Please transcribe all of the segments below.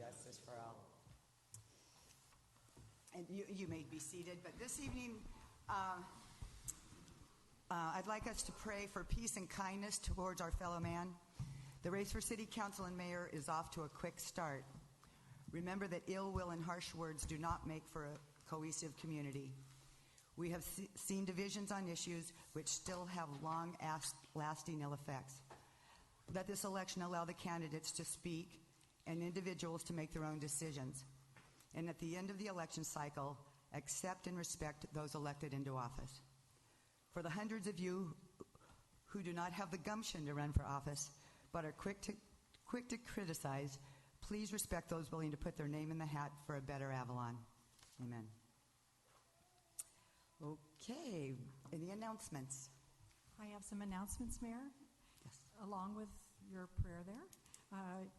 justice for all. And you may be seated, but this evening I'd like us to pray for peace and kindness towards our fellow man. The race for city council and mayor is off to a quick start. Remember that ill will and harsh words do not make for a cohesive community. We have seen divisions on issues which still have long-lasting ill effects. Let this election allow the candidates to speak and individuals to make their own decisions. And at the end of the election cycle, accept and respect those elected into office. For the hundreds of you who do not have the gumption to run for office, but are quick to criticize, please respect those willing to put their name in the hat for a better Avalon. Amen. Okay, any announcements? I have some announcements, Mayor. Yes. Along with your prayer there.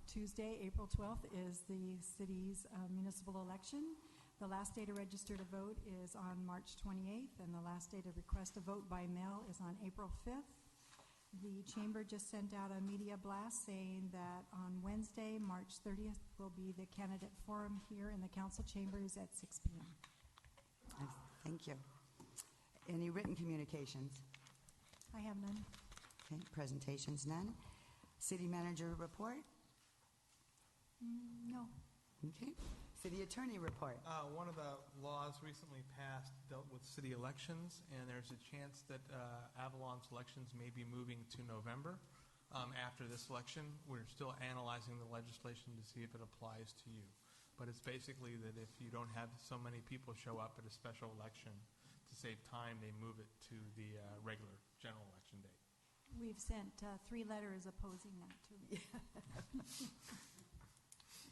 Tuesday, April 12th is the city's municipal election. The last day to register to vote is on March 28th, and the last day to request a vote by mail is on April 5th. The Chamber just sent out a media blast saying that on Wednesday, March 30th, will be the candidate forum here in the council chambers at 6 p.m. Thank you. Any written communications? I have none. Okay, presentations, none. City manager report? No. Okay. City attorney report? One of the laws recently passed dealt with city elections, and there's a chance that Avalon's elections may be moving to November. After this election, we're still analyzing the legislation to see if it applies to you. But it's basically that if you don't have so many people show up at a special election, to save time, they move it to the regular general election date. We've sent 3 letters opposing that, too.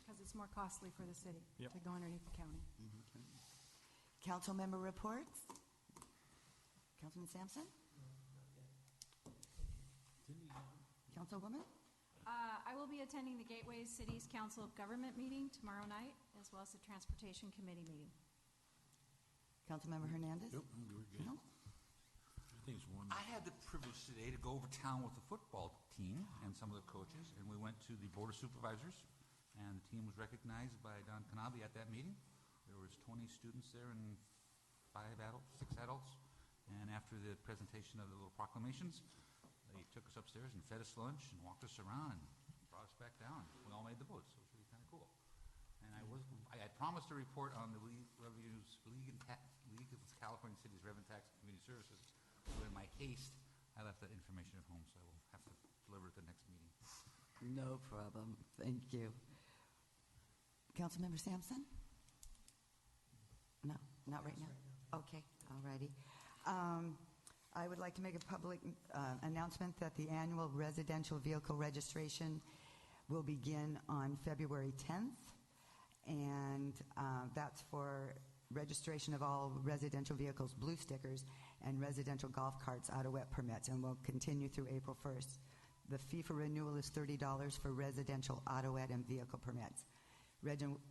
Because it's more costly for the city to go underneath the county. Okay. Council member reports? Councilman Sampson? Councilwoman? I will be attending the Gateway Cities Council of Government meeting tomorrow night, as well as the Transportation Committee meeting. Councilmember Hernandez? Nope, we're good. No? I think it's wonderful. I had the privilege today to go over town with the football team and some of the coaches, and we went to the Board of Supervisors, and the team was recognized by Don Canabi at that meeting. There was 20 students there and 6 adults, and after the presentation of the little proclamations, they took us upstairs and fed us lunch and walked us around and brought us back down. We all made the boats, so it was really kind of cool. And I had promised to report on the League of California Cities Revenue Tax and Community Services, but in my haste, I left that information at home, so I will have to deliver it at the next meeting. No problem. Thank you. Councilmember Sampson? No, not right now. Okay, all righty. I would like to make a public announcement that the annual residential vehicle registration will begin on February 10th, and that's for registration of all residential vehicles, blue stickers, and residential golf carts auto-wet permits, and will continue through April 1st. The fee for renewal is $30 for residential auto-wet and vehicle permits.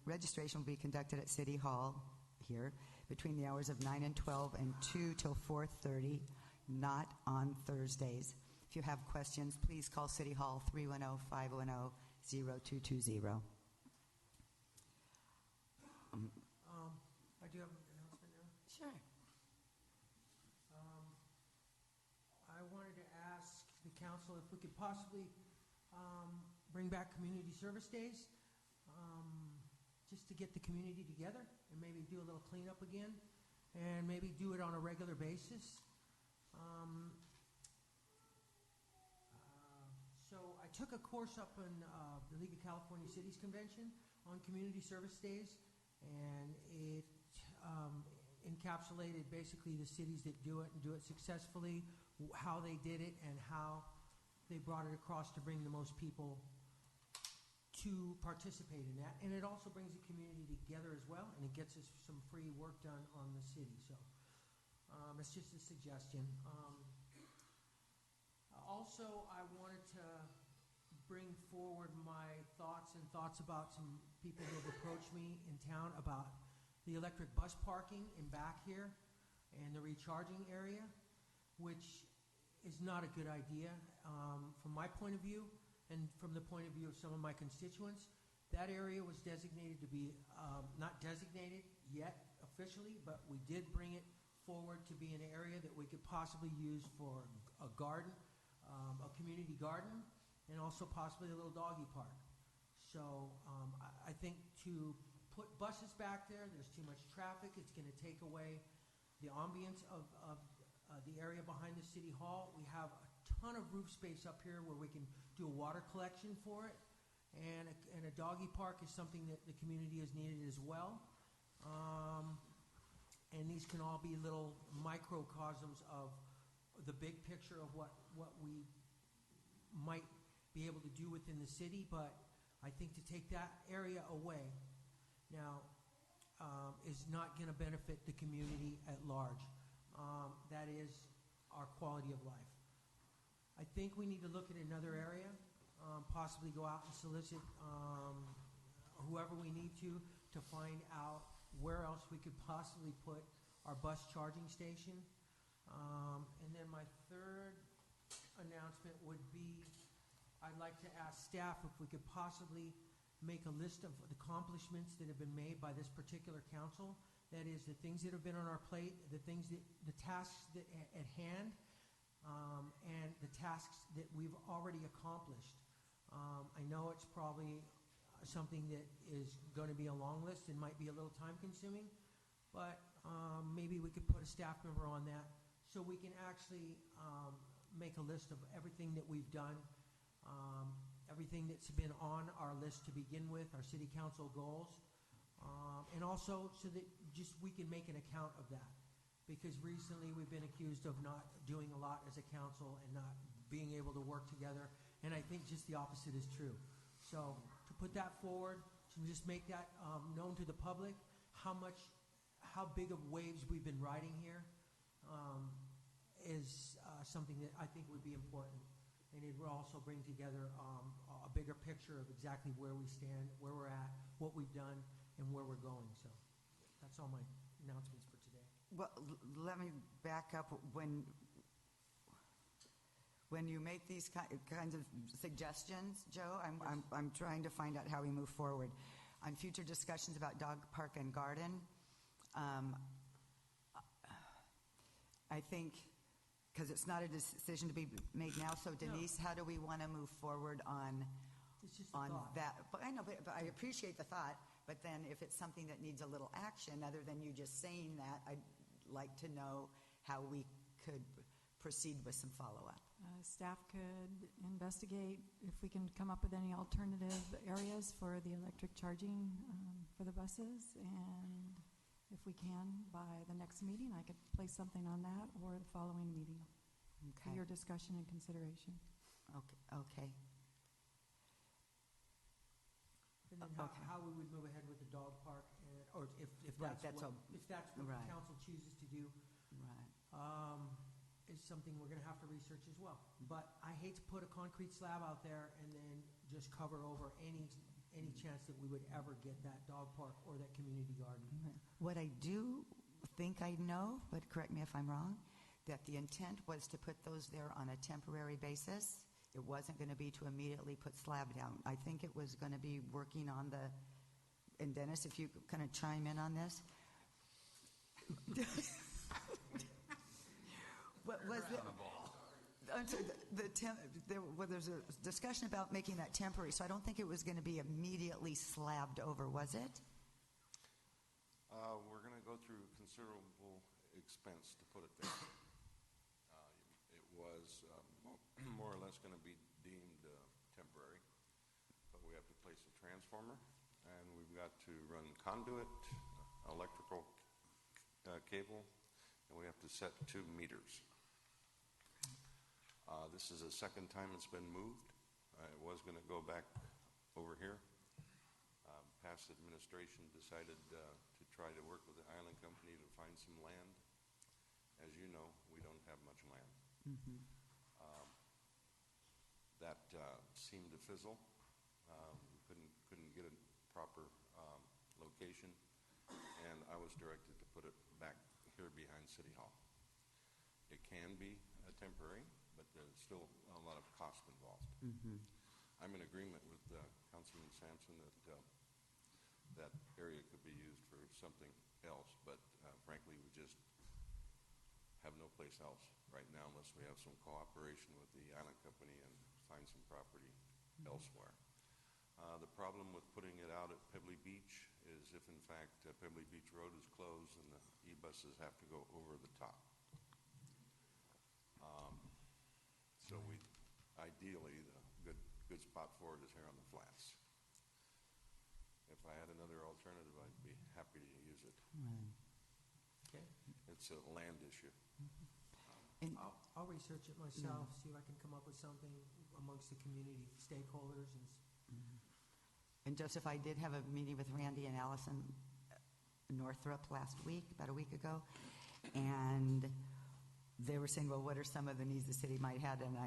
Registration will be conducted at City Hall here between the hours of 9 and 12 and 2 till 4:30, not on Thursdays. If you have questions, please call City Hall 310-510-0220. I do have an announcement now. Sure. I wanted to ask the council if we could possibly bring back community service days, just to get the community together and maybe do a little cleanup again, and maybe do it on a regular basis. So I took a course up in the League of California Cities Convention on community service days, and it encapsulated basically the cities that do it and do it successfully, how they did it, and how they brought it across to bring the most people to participate in that. And it also brings the community together as well, and it gets us some free work done on the city. So it's just a suggestion. Also, I wanted to bring forward my thoughts about some people who have approached me in town about the electric bus parking in back here and the recharging area, which is not a good idea from my point of view and from the point of view of some of my constituents. That area was designated to be, not designated yet officially, but we did bring it forward to be an area that we could possibly use for a garden, a community garden, and also possibly a little doggy park. So I think to put buses back there, there's too much traffic. It's going to take away the ambience of the area behind the city hall. We have a ton of roof space up here where we can do a water collection for it, and a doggy park is something that the community has needed as well. And these can all be little microcosms of the big picture of what we might be able to do within the city. But I think to take that area away now is not going to benefit the community at large. That is our quality of life. I think we need to look at another area, possibly go out and solicit whoever we need to find out where else we could possibly put our bus charging station. And then my third announcement would be, I'd like to ask staff if we could possibly make a list of accomplishments that have been made by this particular council. That is, the things that have been on our plate, the tasks that at hand, and the tasks that we've already accomplished. I know it's probably something that is going to be a long list and might be a little time consuming, but maybe we could put a staff member on that so we can actually make a list of everything that we've done, everything that's been on our list to begin with, our city council goals, and also so that just we can make an account of that. Because recently we've been accused of not doing a lot as a council and not being able to work together, and I think just the opposite is true. So to put that forward, to just make that known to the public, how big of waves we've been riding here is something that I think would be important. And it will also bring together a bigger picture of exactly where we stand, where we're at, what we've done, and where we're going. So that's all my announcements for today. Well, let me back up. When you make these kinds of suggestions, Joe, I'm trying to find out how we move forward. On future discussions about dog park and garden, I think, because it's not a decision to be made now, so Denise, how do we want to move forward on It's just a thought. that? But I know, but I appreciate the thought, but then if it's something that needs a little action, other than you just saying that, I'd like to know how we could proceed with some follow-up. Staff could investigate if we can come up with any alternative areas for the electric charging for the buses, and if we can, by the next meeting, I could place something on that, or the following meeting for Okay. your discussion and consideration. Okay. And then Okay. how we would move ahead with the dog park, or if Right, that's what right. the council chooses to do, Right. is something we're going to have to research as well. But I hate to put a concrete slab out there and then just cover over any chance that we would ever get that dog park or that community garden. What I do think I know, but correct me if I'm wrong, that the intent was to put those there on a temporary basis. It wasn't going to be to immediately put slab down. I think it was going to be working on the, and Dennis, if you kind of chime in on this. What was it? I'm sorry, there's a discussion about making that temporary, so I don't think it was going to be immediately slabbed over, was it? We're going to go through considerable expense to put it there. It was more or less going to be deemed temporary, but we have to place a transformer, and we've got to run conduit, electrical cable, and we have to set 2 meters. This is the second time it's been moved. It was going to go back over here. Past administration decided to try to work with the Island Company to find some land. As you know, we don't have much land. Mm-hmm. That seemed to fizzle. We couldn't get a proper location, and I was directed to put it back here behind City Hall. It can be temporary, but there's still a lot of cost involved. Mm-hmm. I'm in agreement with Councilman Sampson, that area could be used for something else, but frankly, we just have no place else right now unless we have some cooperation with the island company and find some property elsewhere. The problem with putting it out at Pebbly Beach is if, in fact, Pebbly Beach Road is closed and the e-buses have to go over the top. So ideally, the good spot for it is here on the flats. If I had another alternative, I'd be happy to use it. Okay. It's a land issue. And I'll research it myself, see if I can come up with something amongst the community stakeholders. And Joseph, I did have a meeting with Randy and Allison Northrup last week, about a week ago, and they were saying, well, what are some of the needs the city might have? And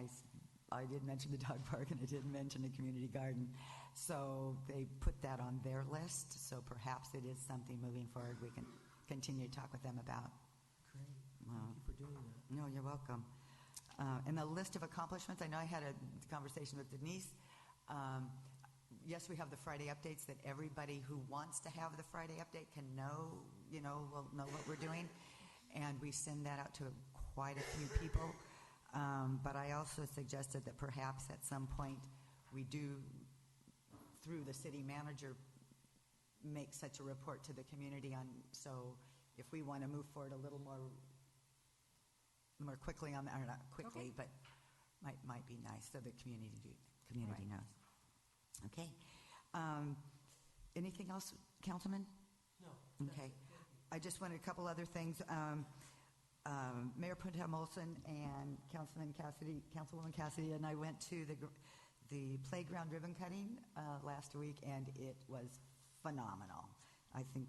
I did mention the dog park, and I did mention the community garden. So they put that on their list, so perhaps it is something moving forward we can continue to talk with them about. Great. Wow. Thank you for doing that. No, you're welcome. And the list of accomplishments, I know I had a conversation with Denise. Yes, we have the Friday updates that everybody who wants to have the Friday update can know, will know what we're doing. And we send that out to quite a few people. But I also suggested that perhaps at some point we do, through the city manager, make such a report to the community on, so if we want to move forward a little more quickly on that, or not quickly, Okay. but might be nice so the community Right. knows. Okay. Anything else, Councilman? No. Okay. I just wanted a couple other things. Mayor Pro Tem Olson and Councilwoman Cassidy and I went to the playground ribbon cutting last week, and it was phenomenal. I think,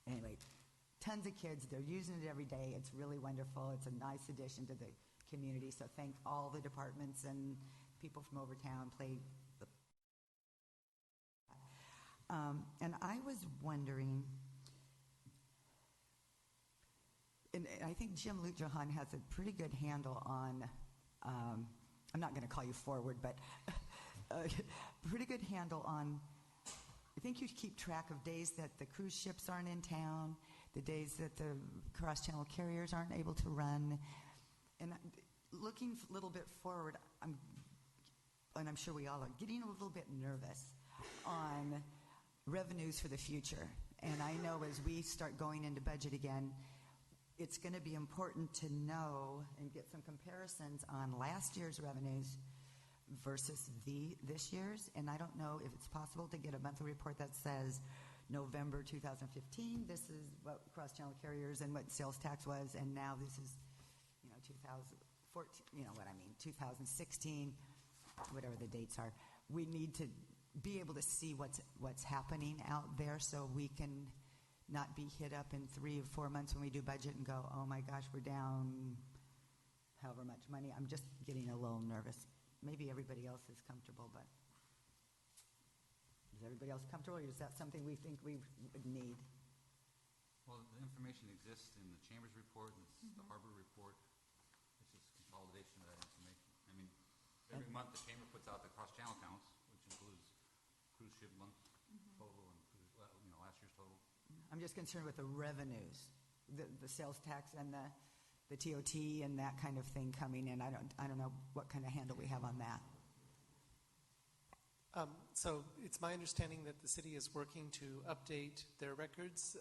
anyway, tons of kids. They're using it every day. It's really wonderful. It's a nice addition to the community. So thank all the departments and people from over town. And I was wondering, and I think Jim Lutjohan has a pretty good handle on, I'm not going to call you forward, but pretty good handle on, I think you keep track of days that the cruise ships aren't in town, the days that the cross-channel carriers aren't able to run. And looking a little bit forward, and I'm sure we all are, getting a little bit nervous on revenues for the future. And I know as we start going into budget again, it's going to be important to know and get some comparisons on last year's revenues versus this year's. And I don't know if it's possible to get a monthly report that says November 2015, this is what cross-channel carriers and what sales tax was, and now this is, 2014, 2016, whatever the dates are. We need to be able to see what's happening out there so we can not be hit up in 3 or 4 months when we do budget and go, oh my gosh, we're down however much money. I'm just getting a little nervous. Maybe everybody else is comfortable, but is everybody else comfortable, or is that something we think we would need? Well, the information exists in the Chamber's report, and the Harbor report. It's just consolidation of that information. I mean, every month the Chamber puts out the cross-channel counts, which includes cruise ship month total and last year's total. I'm just concerned with the revenues, the sales tax and the TOT and that kind of thing coming in. I don't know what kind of handle we have on that. So it's my understanding that the city is working to update their records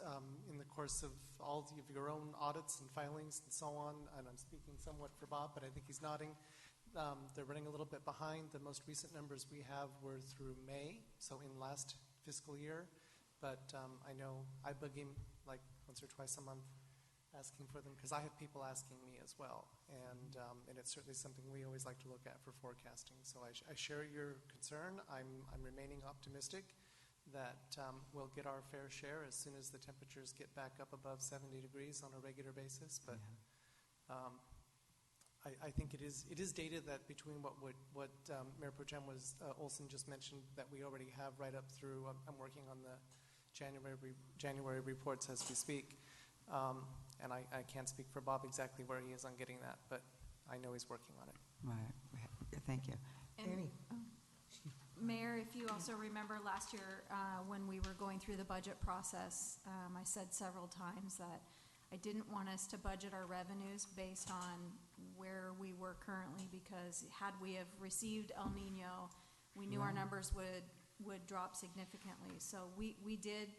in the course of all of your own audits and filings and so on. And I'm speaking somewhat for Bob, but I think he's nodding. They're running a little bit behind. The most recent numbers we have were through May, so in last fiscal year. But I know I bug him like once or twice a month asking for them, because I have people asking me as well. And it's certainly something we always like to look at for forecasting. So I share your concern. I'm remaining optimistic that we'll get our fair share as soon as the temperatures get back up above 70 degrees on a regular basis. But I think it is dated that between what Mayor Pro Tem Olson just mentioned, that we already have right up through. I'm working on the January reports as we speak. And I can't speak for Bob exactly where he is on getting that, but I know he's working on it. Right. Thank you. And- Annie, Mayor, if you also remember last year, when we were going through the budget process, I said several times that I didn't want us to budget our revenues based on where we were currently, because had we have received El Nino, we knew our numbers would drop significantly. So we did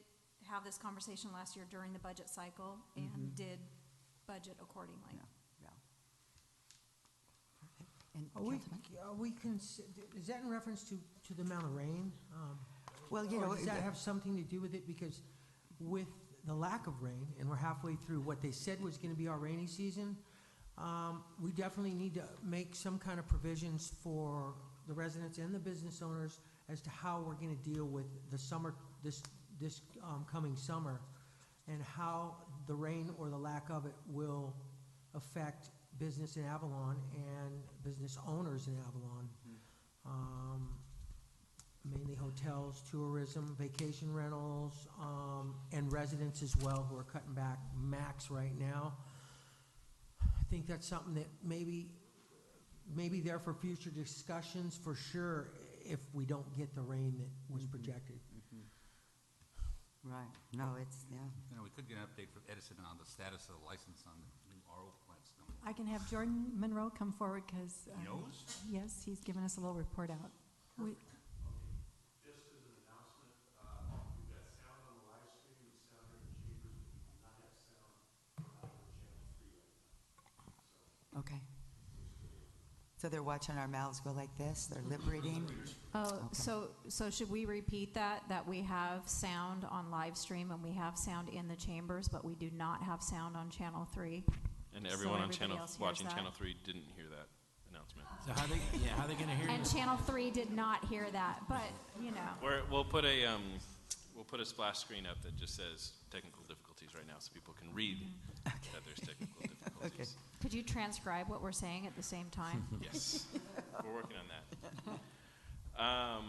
have this conversation last year during the budget cycle and did budget accordingly. Yeah. Perfect. And Councilman? Is that in reference to the amount of rain? Well, Or does that have something to do with it? Because with the lack of rain, and we're halfway through what they said was going to be our rainy season, we definitely need to make some kind of provisions for the residents and the business owners as to how we're going to deal with the summer, this coming summer, and how the rain or the lack of it will affect business in Avalon and business owners in Avalon. Mainly hotels, tourism, vacation rentals, and residents as well who are cutting back max right now. I think that's something that maybe there for future discussions for sure if we don't get the rain that was projected. Right. No, it's, yeah. You know, we could get an update from Edison on the status of the license on the new RO plants. I can have Jordan Monroe come forward because, He knows? yes, he's given us a little report out. Just as an announcement, we've got sound on the live stream and sound in the chambers. We do not have sound on channel 3 right now. Okay. So they're watching our mouths go like this? They're lip reading? Oh, so should we repeat that we have sound on live stream and we have sound in the chambers, but we do not have sound on Channel 3? And So everyone on everybody else hears watching that? Channel 3 didn't hear that announcement. So how they going to hear And Channel 3 did not hear that, but, you know. We'll put a splash screen up that just says technical difficulties right now, so people can read that there's technical difficulties. Could you transcribe what we're saying at the same time? Yes, we're working on that.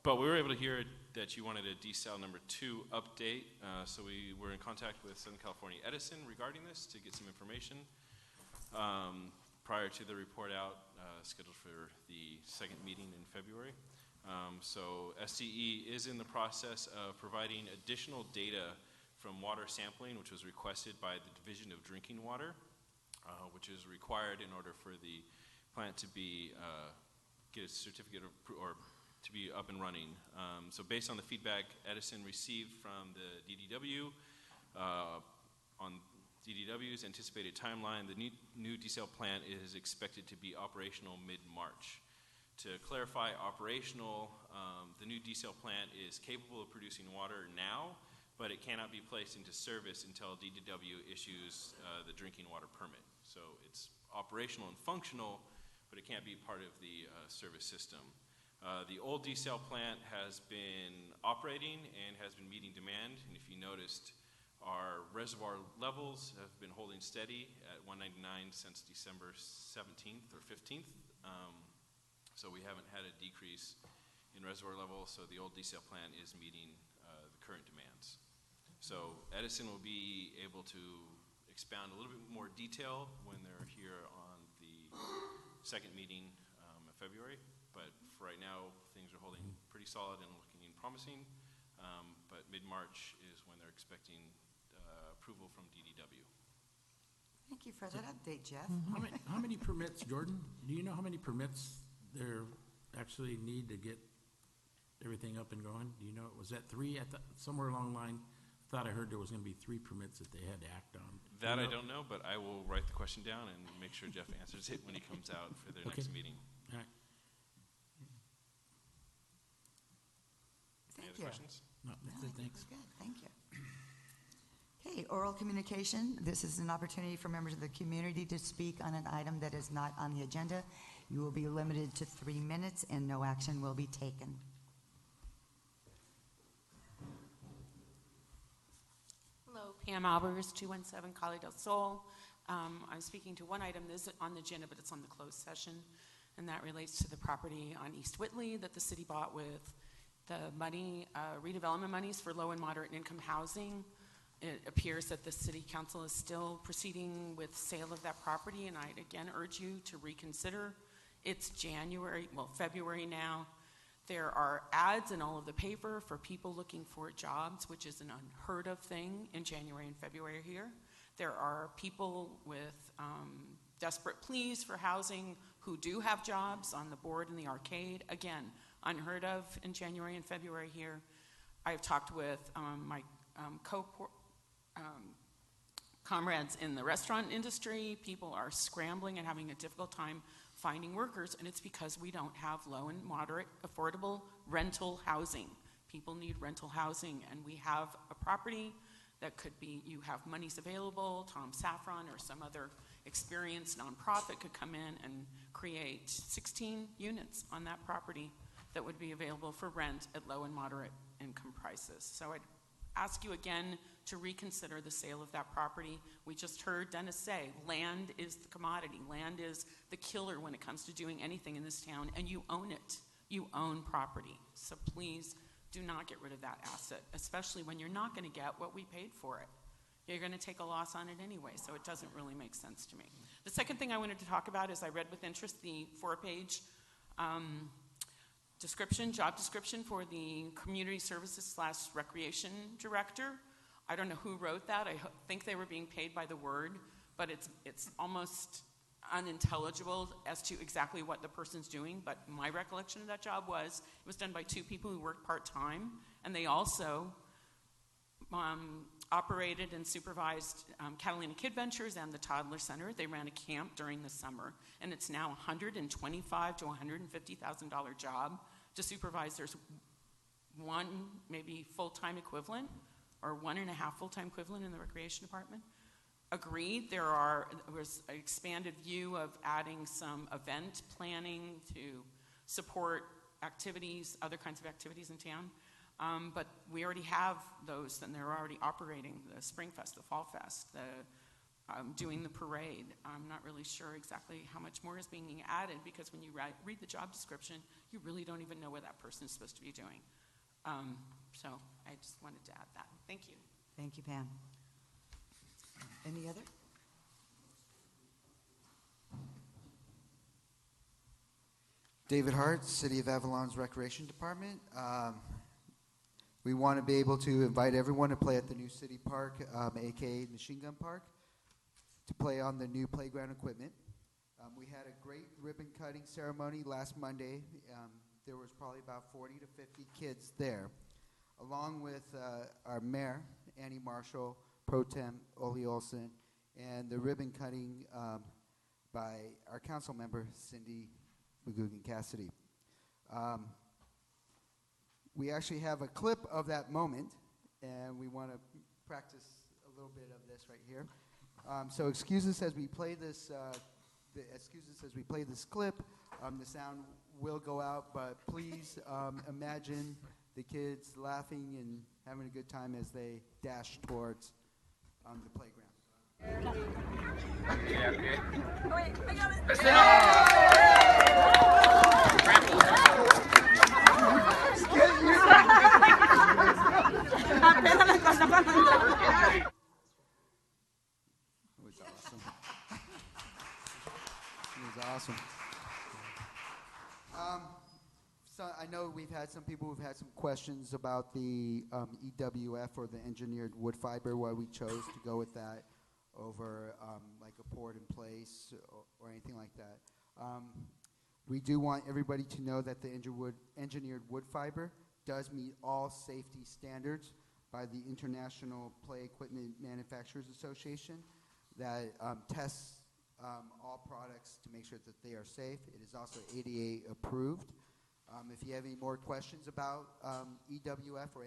But we were able to hear that you wanted a DCEL number 2 update, so we were in contact with Southern California Edison regarding this to get some information prior to the report out scheduled for the second meeting in February. So SCE is in the process of providing additional data from water sampling, which was requested by the Division of Drinking Water, which is required in order for the plant to be get a certificate or to be up and running. So based on the feedback Edison received from the DDW on DDW's anticipated timeline, the new DCEL plant is expected to be operational mid-March. To clarify operational, the new DCEL plant is capable of producing water now, but it cannot be placed into service until DDW issues the drinking water permit. So it's operational and functional, but it can't be part of the service system. The old DCEL plant has been operating and has been meeting demand, and if you noticed, our reservoir levels have been holding steady at 199 since December 17th or 15th. So we haven't had a decrease in reservoir levels, so the old DCEL plant is meeting the current demands. So Edison will be able to expound a little bit more detail when they're here on the second meeting in February. But for right now, things are holding pretty solid and looking promising. But mid-March is when they're expecting approval from DDW. Thank you for that update, Jeff. How many permits, Jordan? Do you know how many permits there actually need to get everything up and going? Do you know, was that 3? Somewhere along the line, I thought I heard there was going to be 3 permits that they had to act on. That I don't know, but I will write the question down and make sure Jeff answers it when he comes out for their next meeting. All right. Any Thank other you. questions? No, that's it, thanks. Good, thank you. Okay, oral communication. This is an opportunity for members of the community to speak on an item that is not on the agenda. You will be limited to 3 minutes and no action will be taken. Hello, Pam Albers, 217 Calle del Sol. I'm speaking to one item that isn't on the agenda, but it's on the closed session, and that relates to the property on East Whitley that the city bought with the money, redevelopment monies for low and moderate income housing. It appears that the city council is still proceeding with sale of that property, and I'd again urge you to reconsider. It's February now. There are ads in all of the paper for people looking for jobs, which is an unheard of thing in January and February here. There are people with desperate pleas for housing who do have jobs on the board in the arcade. Again, unheard of in January and February here. I've talked with my comrades in the restaurant industry. People are scrambling and having a difficult time finding workers, and it's because we don't have low and moderate affordable rental housing. People need rental housing, and we have a property that could be, you have monies available, Tom Saffron or some other experienced nonprofit could come in and create 16 units on that property that would be available for rent at low and moderate income prices. So I'd ask you again to reconsider the sale of that property. We just heard Dennis say, land is the commodity. Land is the killer when it comes to doing anything in this town, and you own it. You own property. So please do not get rid of that asset, especially when you're not going to get what we paid for it. You're going to take a loss on it anyway, so it doesn't really make sense to me. The second thing I wanted to talk about is I read with interest the 4-page job description for the community services / recreation director. I don't know who wrote that. I think they were being paid by the word, but it's almost unintelligible as to exactly what the person's doing. But my recollection of that job was it was done by 2 people who worked part-time, and they also operated and supervised Catalina Kid Ventures and the Toddler Center. They ran a camp during the summer, and it's now $125,000 to $150,000 job to supervise. There's one maybe full-time equivalent or 1.5 full-time equivalent in the recreation department. Agreed, there was an expanded view of adding some event planning to support activities, other kinds of activities in town. But we already have those, and they're already operating, the Spring Fest, the Fall Fest, doing the parade. I'm not really sure exactly how much more is being added, because when you read the job description, you really don't even know what that person is supposed to be doing. So I just wanted to add that. Thank you. Thank you, Pam. Any other? David Hart, City of Avalon's Recreation Department. We want to be able to invite everyone to play at the new City Park, aka Machine Gun Park, to play on the new playground equipment. We had a great ribbon cutting ceremony last Monday. There was probably about 40 to 50 kids there, along with our mayor, Annie Marshall, Pro Tem Oli Olson, and the ribbon cutting by our council member, Cindy McGugan Cassidy. We actually have a clip of that moment, and we want to practice a little bit of this right here. So excuse us as we play this. Clip. The sound will go out, but please imagine the kids laughing and having a good time as they dash towards the playground. Okay. Wait, I got it. It was awesome. It was awesome. So I know we've had some people who've had some questions about the EWF, or the engineered wood fiber, why we chose to go with that over like a poured in place or anything like that. We do want everybody to know that the engineered wood fiber does meet all safety standards by the International Play Equipment Manufacturers Association that tests all products to make sure that they are safe. It is also ADA approved. If you have any more questions about EWF or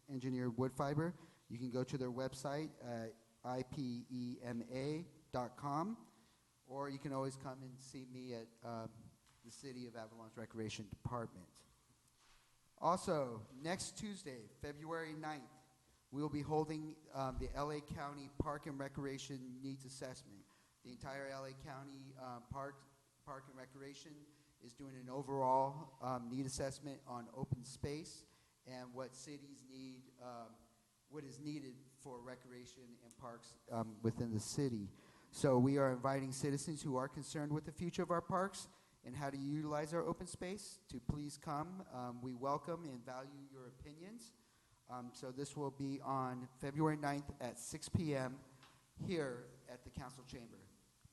engineered wood fiber, you can go to their website at ipema.com, or you can always come and see me at the City of Avalon's Recreation Department. Also, next Tuesday, February 9th, we will be holding the LA County Park and Recreation Needs Assessment. The entire LA County Park and Recreation is doing an overall need assessment on open space and what cities need, what is needed for recreation and parks within the city. So we are inviting citizens who are concerned with the future of our parks and how to utilize our open space, to please come. We welcome and value your opinions. So this will be on February 9th at 6 p.m. here at the council chamber.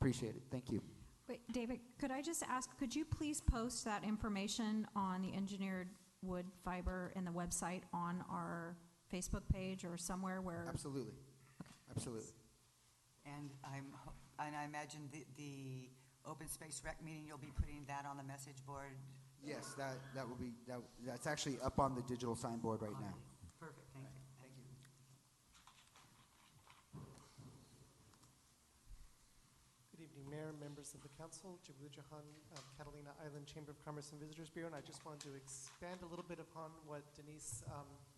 Appreciate it. Thank you. Wait, David, could I just ask, could you please post that information on the engineered wood fiber and the website on our Facebook page or somewhere where? Absolutely. Absolutely. And I imagine the open space rec meeting, you'll be putting that on the message board? Yes, that will be, that's actually up on the digital signboard right now. Perfect, thank you. Thank you. Good evening, Mayor, members of the council, Jabu Jahan, Catalina Island Chamber of Commerce and Visitors Bureau, and I just wanted to expand a little bit upon what Denise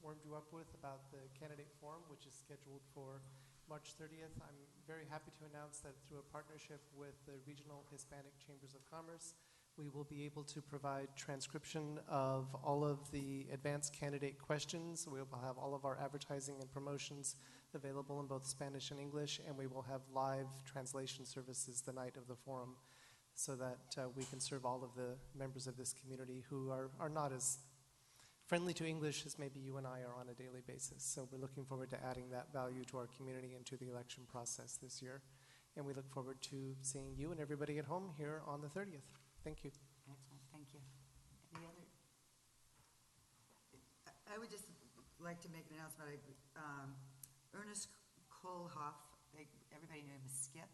warmed you up with about the candidate forum, which is scheduled for March 30th. I'm very happy to announce that through a partnership with the Regional Hispanic Chambers of Commerce, we will be able to provide transcription of all of the advanced candidate questions. We will have all of our advertising and promotions available in both Spanish and English, and we will have live translation services the night of the forum so that we can serve all of the members of this community who are not as friendly to English as maybe you and I are on a daily basis. So we're looking forward to adding that value to our community and to the election process this year. And we look forward to seeing you and everybody at home here on the 30th. Thank you. Excellent, thank you. Any other? I would just like to make an announcement. Ernest Kohlhoff, everybody knew him as Skip,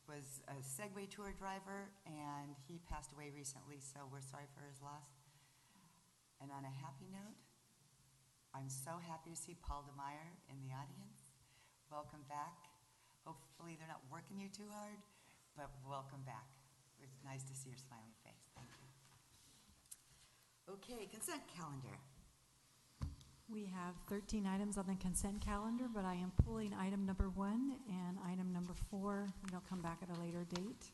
was a Segway tour driver, and he passed away recently, so we're sorry for his loss. And on a happy note, I'm so happy to see Paul DeMeyer in the audience. Welcome back. Hopefully they're not working you too hard, but welcome back. It's nice to see your smiling face. Thank you. Okay, consent calendar. We have 13 items on the consent calendar, but I am pulling item number 1 and item number 4, and they'll come back at a later date.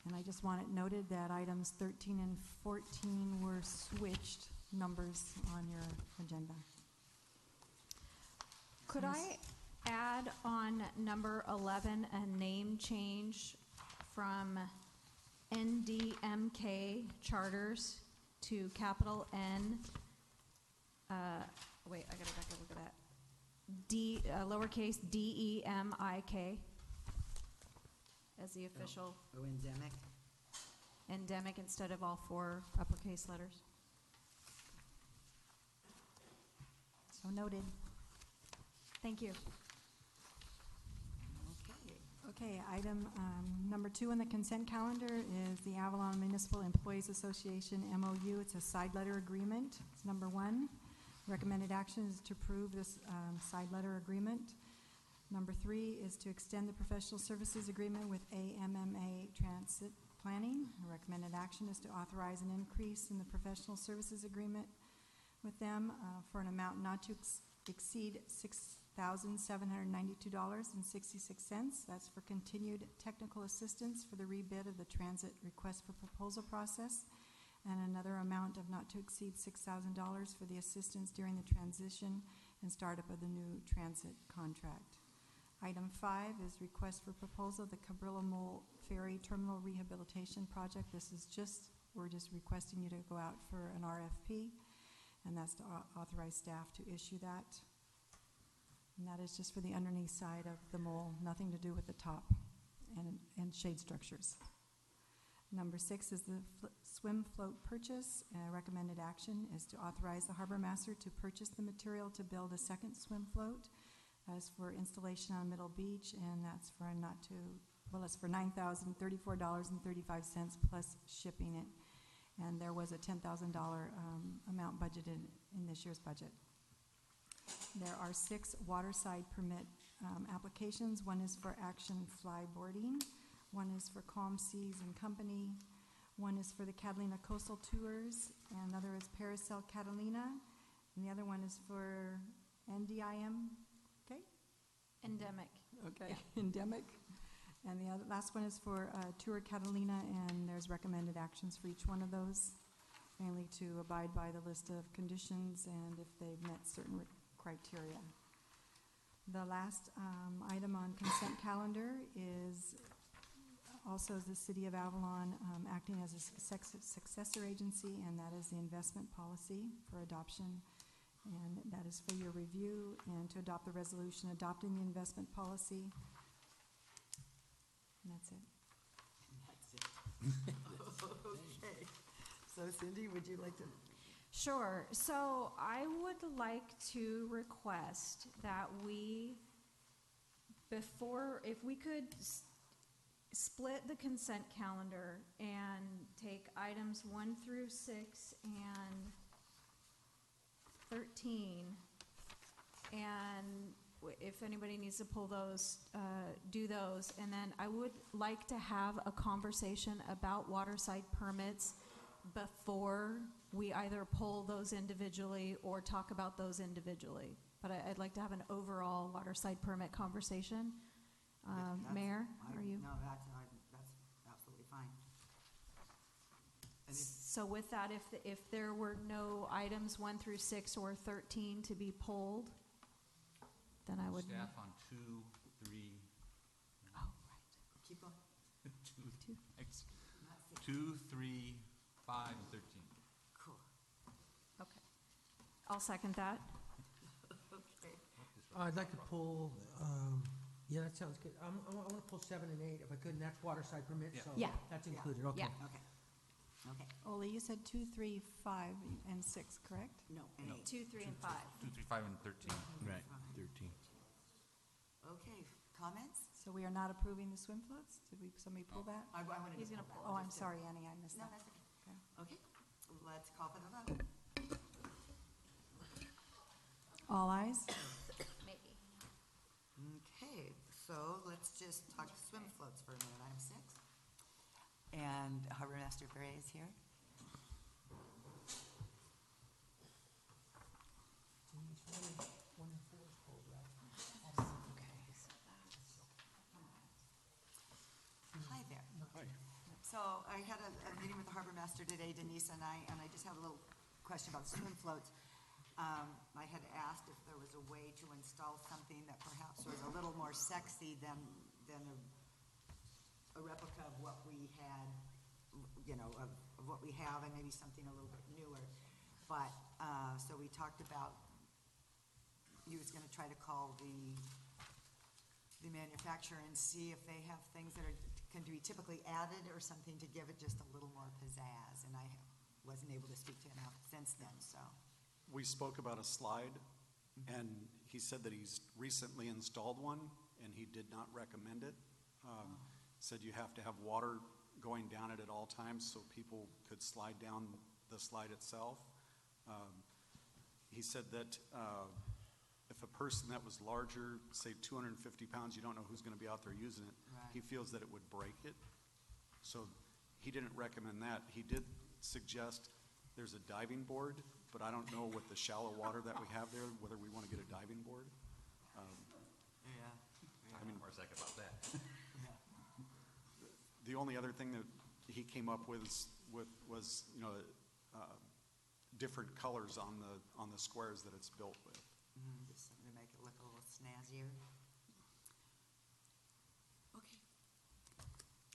And I just want it noted that items 13 and 14 were switched numbers on your agenda. Could I add on number 11 a name change from NDMK Charters to capital N? Wait, I gotta back up, look at that. Lowercase DEMIK as the official. Oh, endemic. Endemic instead of all 4 uppercase letters. So noted. Thank you. Okay, item number 2 on the consent calendar is the Avalon Municipal Employees Association MOU. It's a side letter agreement. It's number 1. Recommended action is to approve this side letter agreement. Number 3 is to extend the professional services agreement with AMMA Transit Planning. The recommended action is to authorize an increase in the professional services agreement with them for an amount not to exceed $6,792.66. That's for continued technical assistance for the rebid of the transit request for proposal process, and another amount of not to exceed $6,000 for the assistance during the transition and startup of the new transit contract. Item 5 is request for proposal of the Cabrillo Mole Ferry Terminal Rehabilitation Project. We're just requesting you to go out for an RFP, and that's to authorize staff to issue that. And that is just for the underneath side of the mole, nothing to do with the top and shade structures. Number 6 is the swim float purchase. Recommended action is to authorize the harbor master to purchase the material to build a second swim float. As for installation on Middle Beach, and that's for it's for $9,034.35 plus shipping it. And there was a $10,000 amount budgeted in this year's budget. There are 6 waterside permit applications. One is for Action Fly Boarding. One is for Calm Seas and Company. One is for the Catalina Coastal Tours. And another is Paracel Catalina. And the other one is for NDIM. Okay? Endemic. Okay, yeah. Endemic. And the last one is for Tour Catalina, and there's recommended actions for each one of those, mainly to abide by the list of conditions and if they've met certain criteria. The last item on consent calendar is Also, is the City of Avalon acting as a successor agency, and that is the investment policy for adoption. And that is for your review and to adopt the resolution adopting the investment policy. And that's it. That's it. Okay. So Cindy, would you like to? Sure. So I would like to request that we, if we could split the consent calendar and take items 1 through 6 and 13, and if anybody needs to pull those, do those. And then I would like to have a conversation about waterside permits before we either pull those individually or talk about those individually. But I'd like to have an overall waterside permit conversation. Mayor, are you? No, that's absolutely fine. And So with that, if there were no items 1 through 6 or 13 to be pulled, then I would. Staff on 2, 3, Oh, right. keep on. 2, 3, 5, and 13. Cool. Okay. I'll second that. Okay. I'd like to pull, yeah, that sounds good. I want to pull 7 and 8 if I could, and that's waterside permits, so Yeah. that's Yeah. included, okay. Yeah. Okay. Okay. Ole, you said 2, 3, 5, and 6, correct? No, and 8. 2, 3, and 5. 2, 3, 5, and 13. Right, 13. Okay, comments? So we are not approving the swim floats? Did somebody pull that? I wanted to He's gonna pull that. Oh, I'm Just to- sorry, Annie, I missed No, that. that's okay. Okay. Okay, let's call for the vote. All ayes? Maybe. Okay, so let's just talk swim floats for a minute, item 6. And Harbor Master Bray is here. One and 4 is pulled, right? Hi there. So I had a meeting with the harbor master today, Denise and I just had a little question about swim floats. I had asked if there was a way to install something that perhaps was a little more sexy than a replica of what we had, of what we have, and maybe something a little bit newer. But, so we talked about, he was gonna try to call the manufacturer and see if they have things that can be typically added or something to give it just a little more pizzazz, and I wasn't able to speak to him since then, so. We spoke about a slide, and he said that he's recently installed one, and he did not recommend it. Said you have to have water going down it at all times so people could slide down the slide itself. He said that if a person that was larger, say 250 pounds, you don't know who's going to be out there using it, Right. he feels that it would break it. So he didn't recommend that. He did suggest there's a diving board, but I don't know with the shallow water that we have there, whether we want to get a diving board. Yeah. I mean, more second about that. The only other thing that he came up with was different colors on the squares that it's built with. Just something to make it look a little snazzier. Okay.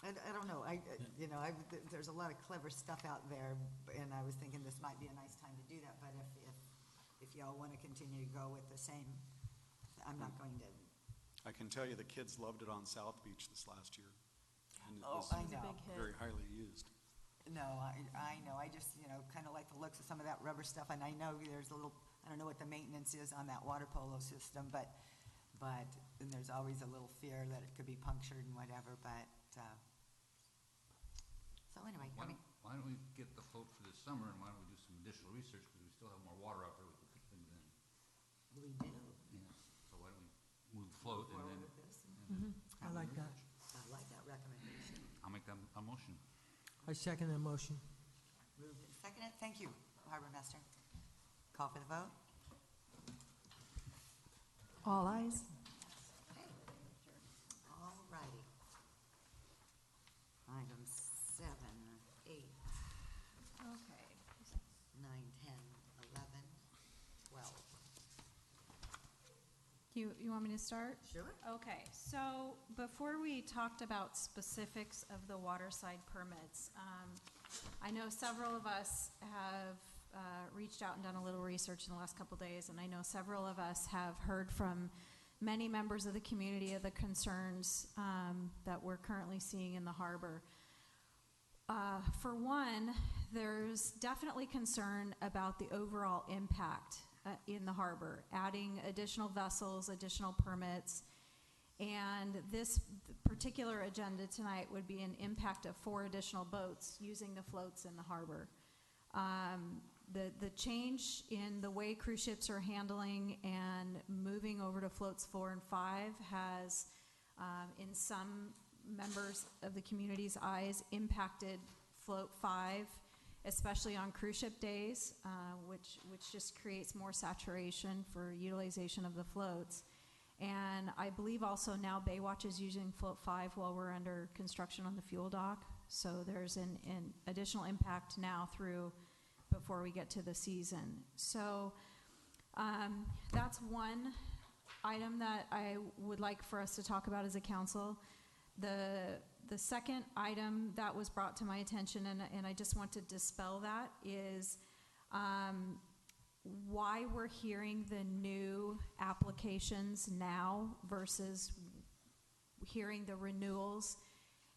I don't know, there's a lot of clever stuff out there, and I was thinking this might be a nice time to do that, but if y'all want to continue to go with the same, I'm not going to. I can tell you the kids loved it on South Beach this last year. And it Oh, was I know. very highly used. No, I know, I just, kind of like the looks of some of that rubber stuff, and I know there's a little, I don't know what the maintenance is on that water polo system, but and there's always a little fear that it could be punctured and whatever, but, so anyway, Why don't we get the float for this summer, and why don't we do some additional research, because we still have more water out there we can put things in. we do. Yeah, so why don't we move the float and Forward then. with this. I like that. I like that recommendation. I'll make a motion. I second that motion. Moved and seconded, thank you, Harbor Master. Call for the vote. All ayes? All righty. Items 7, 8, Okay. 9, 10, 11, 12. You want me to start? Sure. Okay, so before we talked about specifics of the waterside permits, I know several of us have reached out and done a little research in the last couple days, and I know several of us have heard from many members of the community of the concerns that we're currently seeing in the harbor. For one, there's definitely concern about the overall impact in the harbor, adding additional vessels, additional permits, and this particular agenda tonight would be an impact of 4 additional boats using the floats in the harbor. The change in the way cruise ships are handling and moving over to floats 4 and 5 has, in some members of the community's eyes, impacted float 5, especially on cruise ship days, which just creates more saturation for utilization of the floats. And I believe also now Baywatch is using float 5 while we're under construction on the fuel dock. So there's an additional impact now through before we get to the season. So that's one item that I would like for us to talk about as a council. The second item that was brought to my attention, and I just want to dispel that, is why we're hearing the new applications now versus hearing the renewals.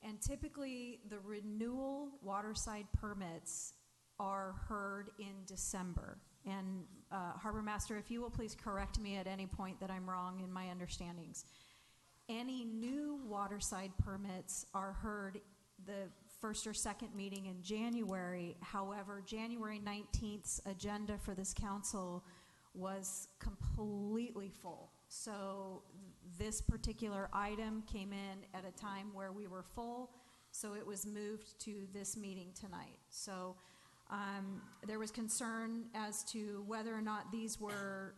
And typically, the renewal waterside permits are heard in December. And Harbor Master, if you will please correct me at any point that I'm wrong in my understandings. Any new waterside permits are heard the first or second meeting in January. However, January 19th's agenda for this council was completely full. So this particular item came in at a time where we were full, so it was moved to this meeting tonight. So there was concern as to whether or not these were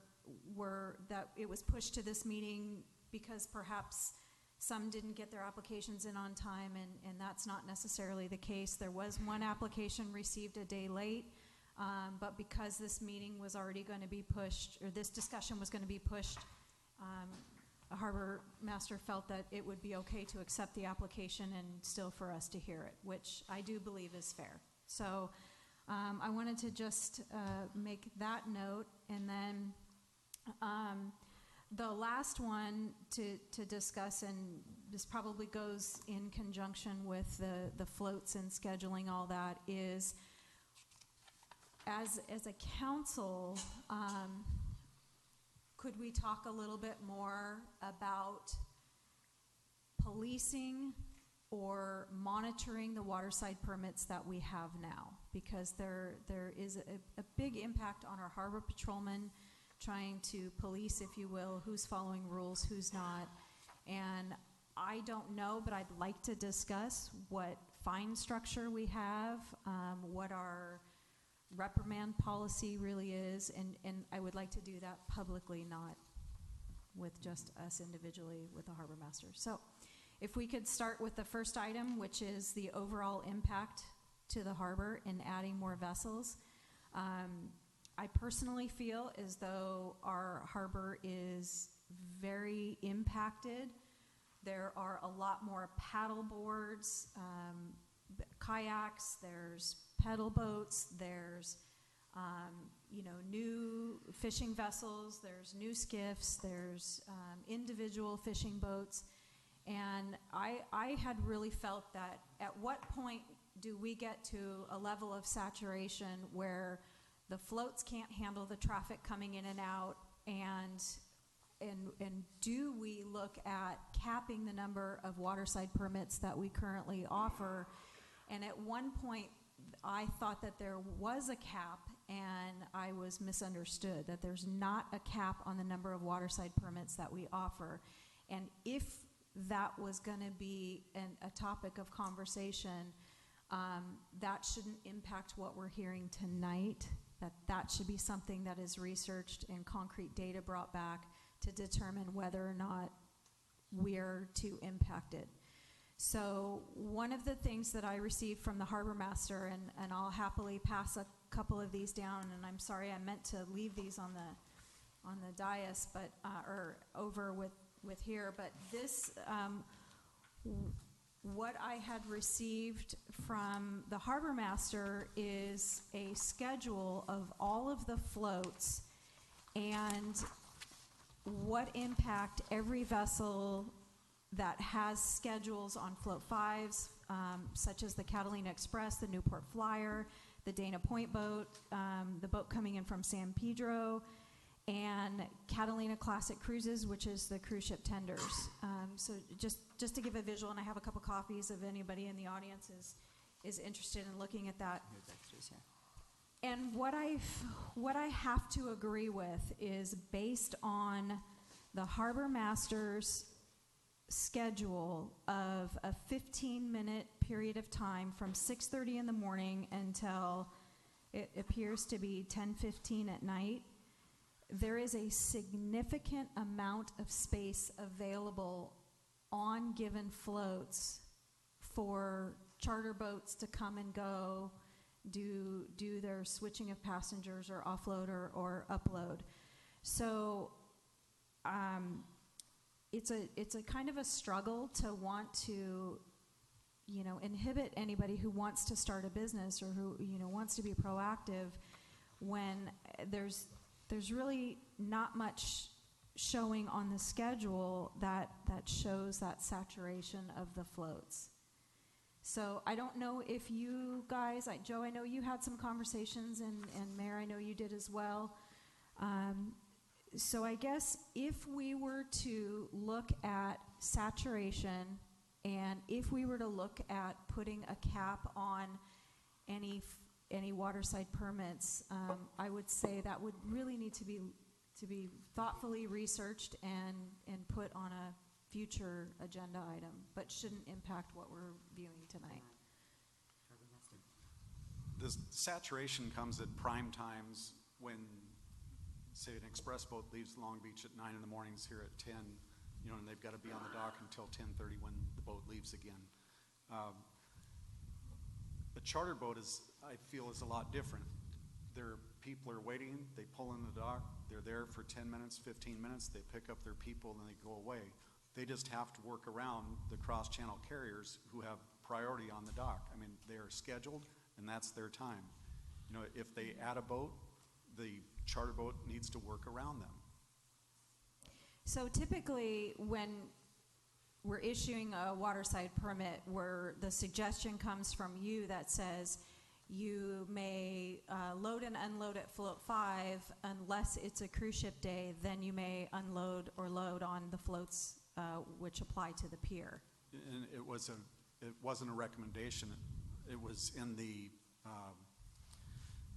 that it was pushed to this meeting because perhaps some didn't get their applications in on time, and that's not necessarily the case. There was one application received a day late, but because this meeting was already going to be pushed, or this discussion was going to be pushed, Harbor Master felt that it would be okay to accept the application and still for us to hear it, which I do believe is fair. So I wanted to just make that note, and then the last one to discuss, and this probably goes in conjunction with the floats and scheduling all that, is as a council, could we talk a little bit more about policing or monitoring the waterside permits that we have now? Because there is a big impact on our harbor patrolmen trying to police, if you will, who's following rules, who's not. And I don't know, but I'd like to discuss what fine structure we have, what our reprimand policy really is, and I would like to do that publicly, not with just us individually with the harbor master. So if we could start with the first item, which is the overall impact to the harbor in adding more vessels. I personally feel as though our harbor is very impacted. There are a lot more paddle boards, kayaks, there's pedal boats, there's new fishing vessels, there's new skiffs, there's individual fishing boats. And I had really felt that at what point do we get to a level of saturation where the floats can't handle the traffic coming in and out, and do we look at capping the number of waterside permits that we currently offer? And at one point, I thought that there was a cap, and I was misunderstood, that there's not a cap on the number of waterside permits that we offer. And if that was going to be a topic of conversation, that shouldn't impact what we're hearing tonight. That should be something that is researched and concrete data brought back to determine whether or not we're too impacted. So one of the things that I received from the harbor master, and I'll happily pass a couple of these down, and I'm sorry, I meant to leave these on on the dais, but, or over with here, but this, what I had received from the harbor master is a schedule of all of the floats and what impact every vessel that has schedules on float 5s, such as the Catalina Express, the Newport Flyer, the Dana Point boat, the boat coming in from San Pedro, and Catalina Classic Cruises, which is the cruise ship tenders. So just to give a visual, and I have a couple copies if anybody in the audience is interested in looking at that. And what I have to agree with is based on the harbor master's schedule of a 15-minute period of time from 6:30 in the morning until it appears to be 10:15 at night. There is a significant amount of space available on given floats for charter boats to come and go, do their switching of passengers or offload or upload. So it's a kind of a struggle to want to, inhibit anybody who wants to start a business or who, wants to be proactive when there's really not much showing on the schedule that shows that saturation of the floats. So I don't know if you guys, Joe, I know you had some conversations, and Mayor, I know you did as well. So I guess if we were to look at saturation, and if we were to look at putting a cap on any waterside permits, I would say that would really need to be thoughtfully researched and put on a future agenda item, but shouldn't impact what we're viewing tonight. The saturation comes at prime times when, say, an express boat leaves Long Beach at 9 in the mornings here at 10, and they've got to be on the dock until 10:30 when the boat leaves again. A charter boat I feel is a lot different. People are waiting, they pull in the dock, they're there for 10 minutes, 15 minutes, they pick up their people and they go away. They just have to work around the cross-channel carriers who have priority on the dock. I mean, they are scheduled and that's their time. If they add a boat, the charter boat needs to work around them. So typically when we're issuing a waterside permit where the suggestion comes from you that says you may load and unload at float 5 unless it's a cruise ship day, then you may unload or load on the floats which apply to the pier. And it wasn't a recommendation. It was in the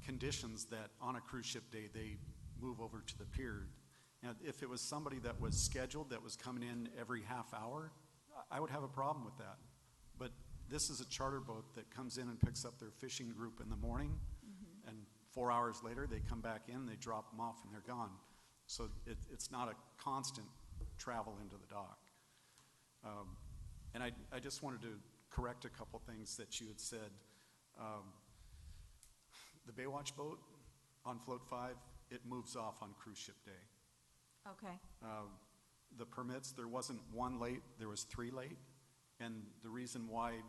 conditions that on a cruise ship day they move over to the pier. Now, if it was somebody that was scheduled, that was coming in every half hour, I would have a problem with that. But this is a charter boat that comes in and picks up their fishing group in the morning, and 4 hours later they come back in, they drop them off, and they're gone. So it's not a constant travel into the dock. And I just wanted to correct a couple things that you had said. The Baywatch boat on float 5, it moves off on cruise ship day. Okay. The permits, there wasn't one late, there was 3 late. And the reason why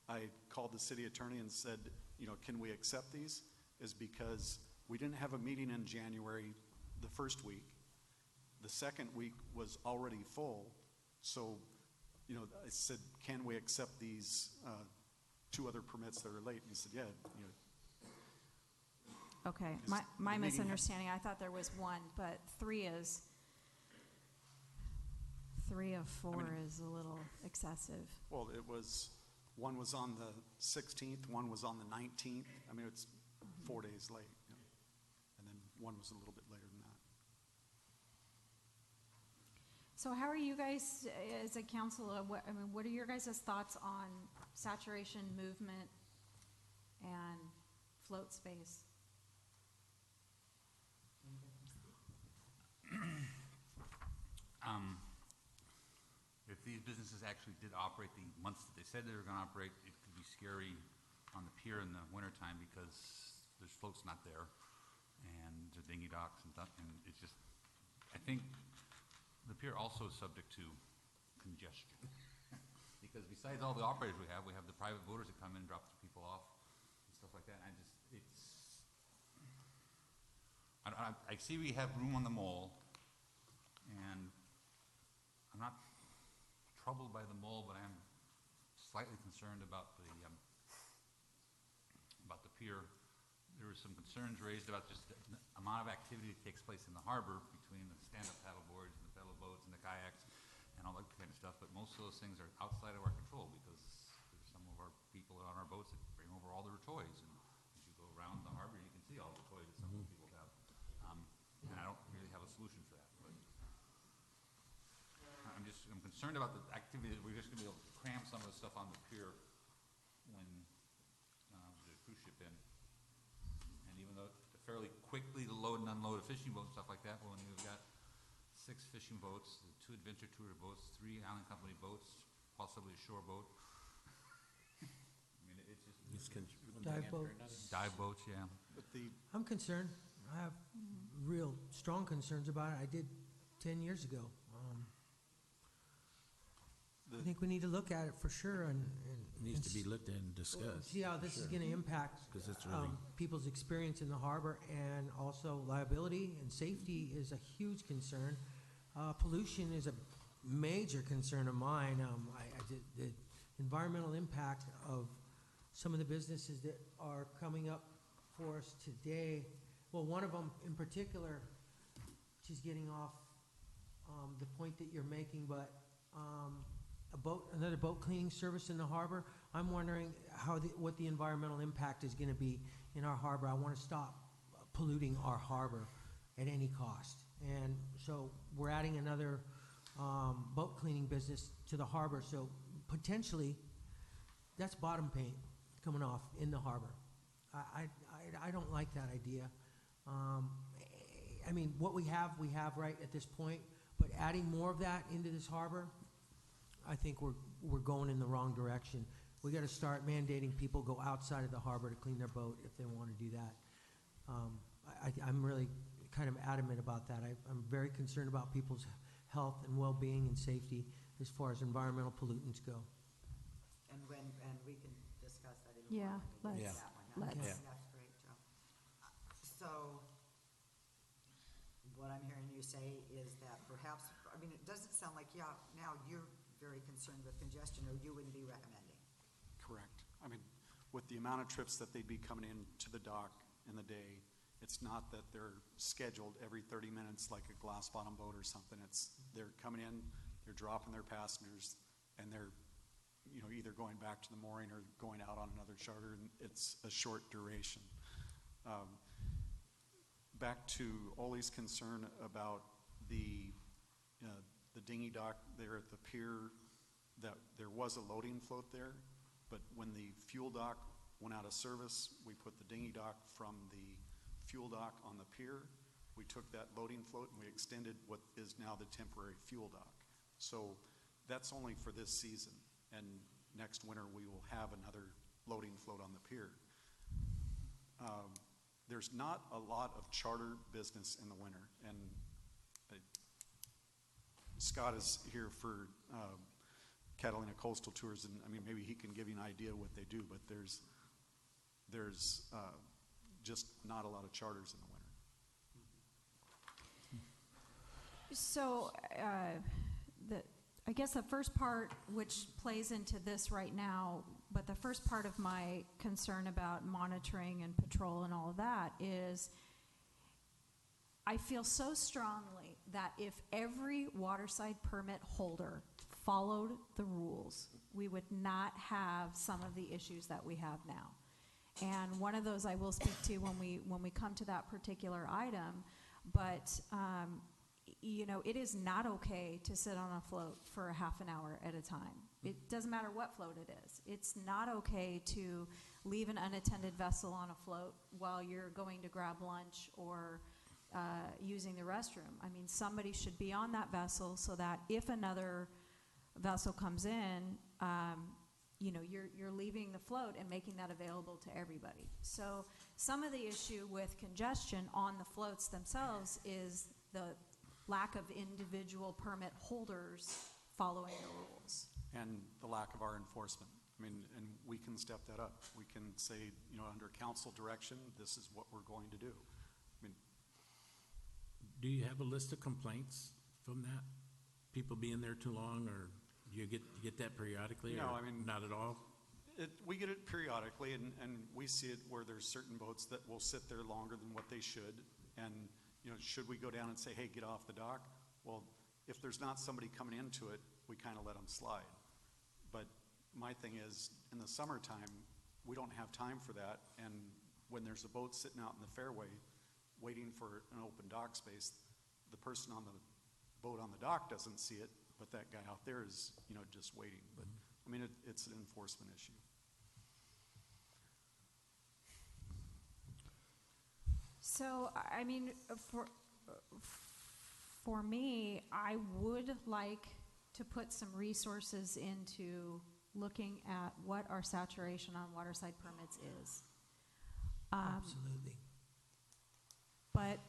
I called the city attorney and said, can we accept these, is because we didn't have a meeting in January the first week. The second week was already full. So, I said, can we accept these 2 other permits that are late? And he said, yeah. Okay, my misunderstanding, I thought there was 1, but 3 of 4 is a little excessive. Well, one was on the 16th, one was on the 19th. I mean, it's 4 days late. And then one was a little bit later than that. So how are you guys, as a council, what are your guys' thoughts on saturation, movement, and float space? If these businesses actually did operate the months that they said they were going to operate, it could be scary on the pier in the wintertime because there's floats not there, and the dinghy docks and stuff, and it's just think the pier also is subject to congestion. Because besides all the operators we have the private boaters that come in and drop the people off and stuff like that. And I see we have room on the mole, and I'm not troubled by the mole, but I am slightly concerned about the pier. There were some concerns raised about just the amount of activity that takes place in the harbor between the stand-up paddle boards and the pedal boats and the kayaks and all that kind of stuff, but most of those things are outside of our control because there's some of our people on our boats that bring over all their toys, and as you go around the harbor, you can see all the toys that some of the people have. And I don't really have a solution for that, but I'm concerned about the activity that we're just gonna be able to cram some of the stuff on the pier when the cruise ship in. And even though fairly quickly to load and unload a fishing boat and stuff like that, when we've got 6 fishing boats, 2 adventure tour boats, 3 island company boats, possibly a shore boat. I mean, it's just Dive boats. Dive boats, yeah. But the, I'm concerned. I have real strong concerns about it. I did 10 years ago. I think we need to look at it for sure and It needs to be looked at and discussed. see how this is going to impact 'Cause it's really- people's experience in the harbor, and also liability and safety is a huge concern. Pollution is a major concern of mine. The environmental impact of some of the businesses that are coming up for us today. Well, one of them in particular, she's getting off the point that you're making, but another boat cleaning service in the harbor. I'm wondering what the environmental impact is going to be in our harbor. I want to stop polluting our harbor at any cost. And so we're adding another boat cleaning business to the harbor. So potentially, that's bottom paint coming off in the harbor. I don't like that idea. I mean, what we have right at this point. But adding more of that into this harbor, I think we're going in the wrong direction. We got to start mandating people go outside of the harbor to clean their boat if they want to do that. I'm really kind of adamant about that. I'm very concerned about people's health and well-being and safety as far as environmental pollutants go. And we can discuss that in Yeah, more. let's- That one. let's. That's great, Joe. So, what I'm hearing you say is that perhaps, I mean, it doesn't sound like, now you're very concerned with congestion, or you wouldn't be recommending. correct. I mean, with the amount of trips that they'd be coming in to the dock in the day, it's not that they're scheduled every 30 minutes like a glass bottom boat or something. They're coming in, they're dropping their passengers, and they're, either going back to the mooring or going out on another charter, and it's a short duration. Back to Ole's concern about the dinghy dock there at the pier, that there was a loading float there, but when the fuel dock went out of service, we put the dinghy dock from the fuel dock on the pier. We took that loading float and we extended what is now the temporary fuel dock. So that's only for this season, and next winter we will have another loading float on the pier. There's not a lot of charter business in the winter, and Scott is here for Catalina Coastal Tours, and I mean, maybe he can give you an idea what they do, but there's just not a lot of charters in the winter. So, I guess the first part, which plays into this right now, but the first part of my concern about monitoring and patrol and all of that is I feel so strongly that if every waterside permit holder followed the rules, we would not have some of the issues that we have now. And one of those I will speak to when we come to that particular item, but it is not okay to sit on a float for a half an hour at a time. It doesn't matter what float it is. It's not okay to leave an unattended vessel on a float while you're going to grab lunch or using the restroom. I mean, somebody should be on that vessel so that if another vessel comes in, you're leaving the float and making that available to everybody. So some of the issue with congestion on the floats themselves is the lack of individual permit holders following the rules. And the lack of our enforcement. I mean, and we can step that up. We can say, you know, under council direction, this is what we're going to do. I mean, Do you have a list of complaints from that? People being there too long, or do you get that periodically? No, or I mean- not at all? we get it periodically, and we see it where there's certain boats that will sit there longer than what they should. And, you know, should we go down and say, hey, get off the dock? Well, if there's not somebody coming into it, we kind of let them slide. But my thing is, in the summertime, we don't have time for that. And when there's a boat sitting out in the fairway waiting for an open dock space, the person on the boat on the dock doesn't see it, but that guy out there is, you know, just waiting. But, I mean, it's an enforcement issue. So, I mean, for me, I would like to put some resources into looking at what our saturation on waterside permits is. Absolutely. But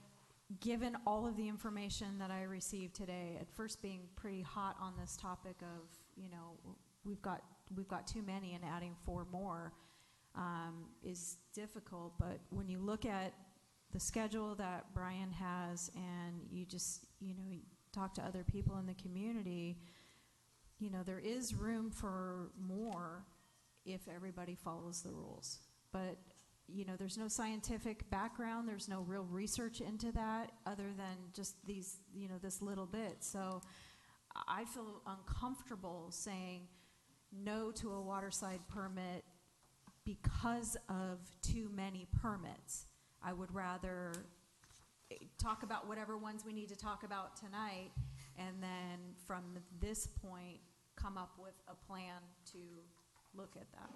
given all of the information that I received today, at first being pretty hot on this topic of, you know, we've got too many and adding 4 more is difficult. But when you look at the schedule that Brian has, and you just, you know, talk to other people in the community, you know, there is room for more if everybody follows the rules. But, you know, there's no scientific background, there's no real research into that other than just these, you know, this little bit. So I feel uncomfortable saying no to a waterside permit because of too many permits. I would rather talk about whatever ones we need to talk about tonight, and then from this point, come up with a plan to look at that.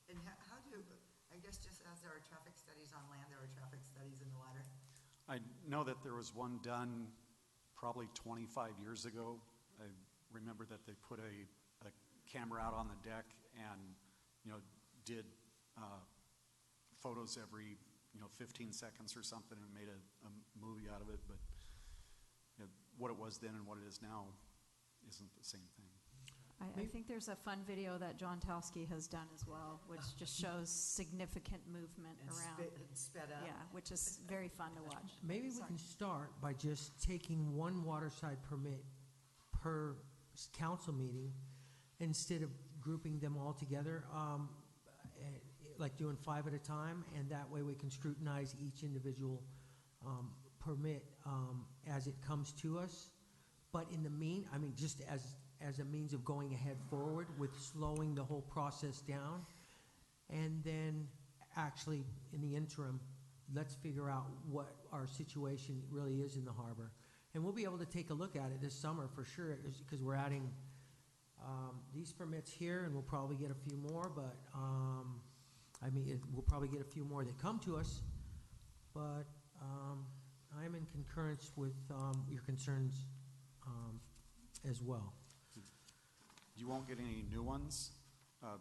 And how do, I guess just as there are traffic studies on land, there are traffic studies in the water? I know that there was one done probably 25 years ago. I remember that they put a camera out on the deck and, you know, did photos every, you know, 15 seconds or something, and made a movie out of it. But, you know, what it was then and what it is now isn't the same thing. I think there's a fun video that John Towski has done as well, which just shows significant movement And around. sped up? Yeah, which is very fun to watch. Maybe we can start by just taking one waterside permit per council meeting instead of grouping them all together, like doing 5 at a time, and that way we can scrutinize each individual permit as it comes to us. But in the I mean, just as a means of going ahead forward with slowing the whole process down. And then actually, in the interim, let's figure out what our situation really is in the harbor. And we'll be able to take a look at it this summer for sure, because we're adding these permits here, and we'll probably get a few more, but I mean, we'll probably get a few more that come to us. But I'm in concurrence with your concerns as well. You won't get any new ones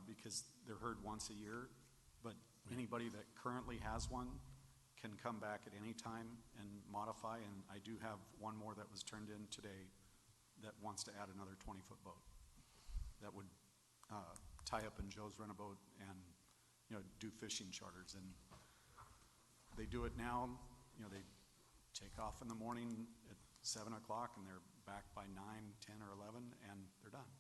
because they're heard once a year, but anybody that currently has one can come back at any time and modify, and I do have one more that was turned in today that wants to add another 20-foot boat that would tie up in Joe's Rent-A-Boat and, you know, do fishing charters. And they do it now, you know, they take off in the morning at 7 o'clock and they're back by 9, 10, or 11, and they're done.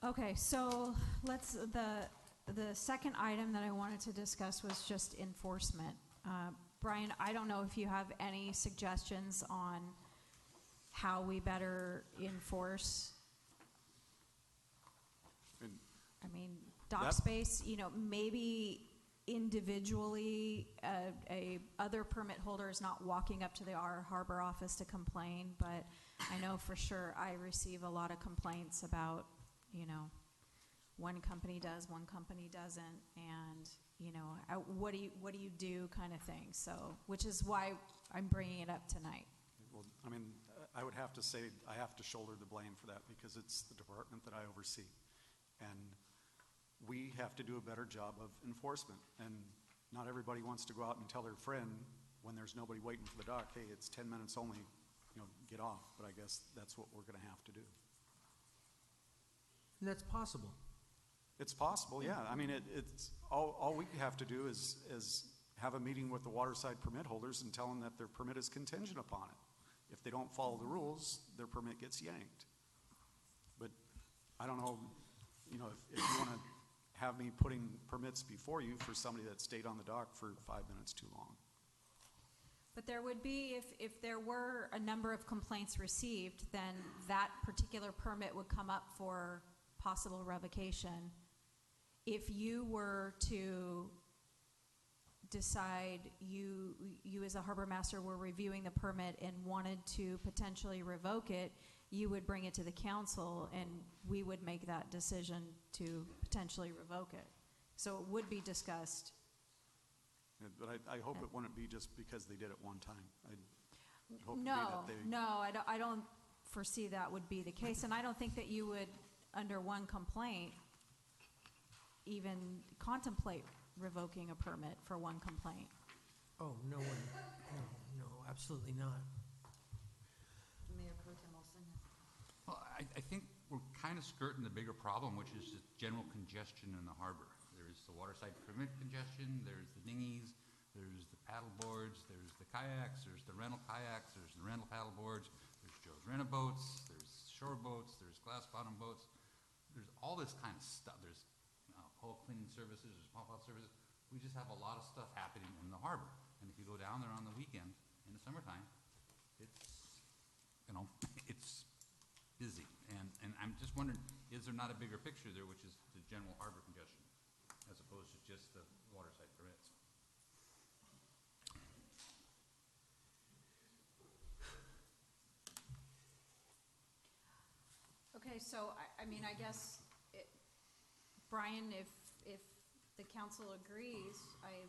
Okay, so the second item that I wanted to discuss was just enforcement. Brian, I don't know if you have any suggestions on how we better enforce. I mean, dock space, you know, maybe individually, a other permit holder is not walking up to our harbor office to complain, but I know for sure I receive a lot of complaints about, you know, one company does, one company doesn't, and, you know, what do you do kind of thing. So, which is why I'm bringing it up tonight. Well, I mean, I would have to say I have to shoulder the blame for that because it's the department that I oversee. And we have to do a better job of enforcement. And not everybody wants to go out and tell their friend when there's nobody waiting for the dock, hey, it's 10 minutes only, get off. But I guess that's what we're gonna have to do. And that's possible. It's possible, yeah. I mean, it's, all we have to do is have a meeting with the waterside permit holders and tell them that their permit is contingent upon it. If they don't follow the rules, their permit gets yanked. But I don't know, if you want to have me putting permits before you for somebody that stayed on the dock for 5 minutes too long. But there would be, if there were a number of complaints received, then that particular permit would come up for possible revocation. If you were to decide you as a harbor master were reviewing the permit and wanted to potentially revoke it, you would bring it to the council and we would make that decision to potentially revoke it. So it would be discussed. Yeah, but I hope it wouldn't be just because they did it one time. I hope it be No, that they. no, I don't foresee that would be the case. And I don't think that you would, under one complaint, even contemplate revoking a permit for one complaint. Oh, no one, no, absolutely not. Mayor Pro Tem Olson. Well, I think we're kind of skirting the bigger problem, which is just general congestion in the harbor. There's the waterside permit congestion, there's the dinghies, there's the paddle boards, there's the kayaks, there's the rental kayaks, there's the rental paddle boards, there's Joe's Rent-A-Boats, there's shore boats, there's glass bottom boats. There's all this kind of stuff. There's hull cleaning services, there's pump out services. We just have a lot of stuff happening in the harbor. And if you go down there on the weekend in the summertime, it's busy. And I'm just wondering, is there not a bigger picture there, which is the general harbor congestion, as opposed to just the waterside permits? Okay, so I guess, Brian, if the council agrees, I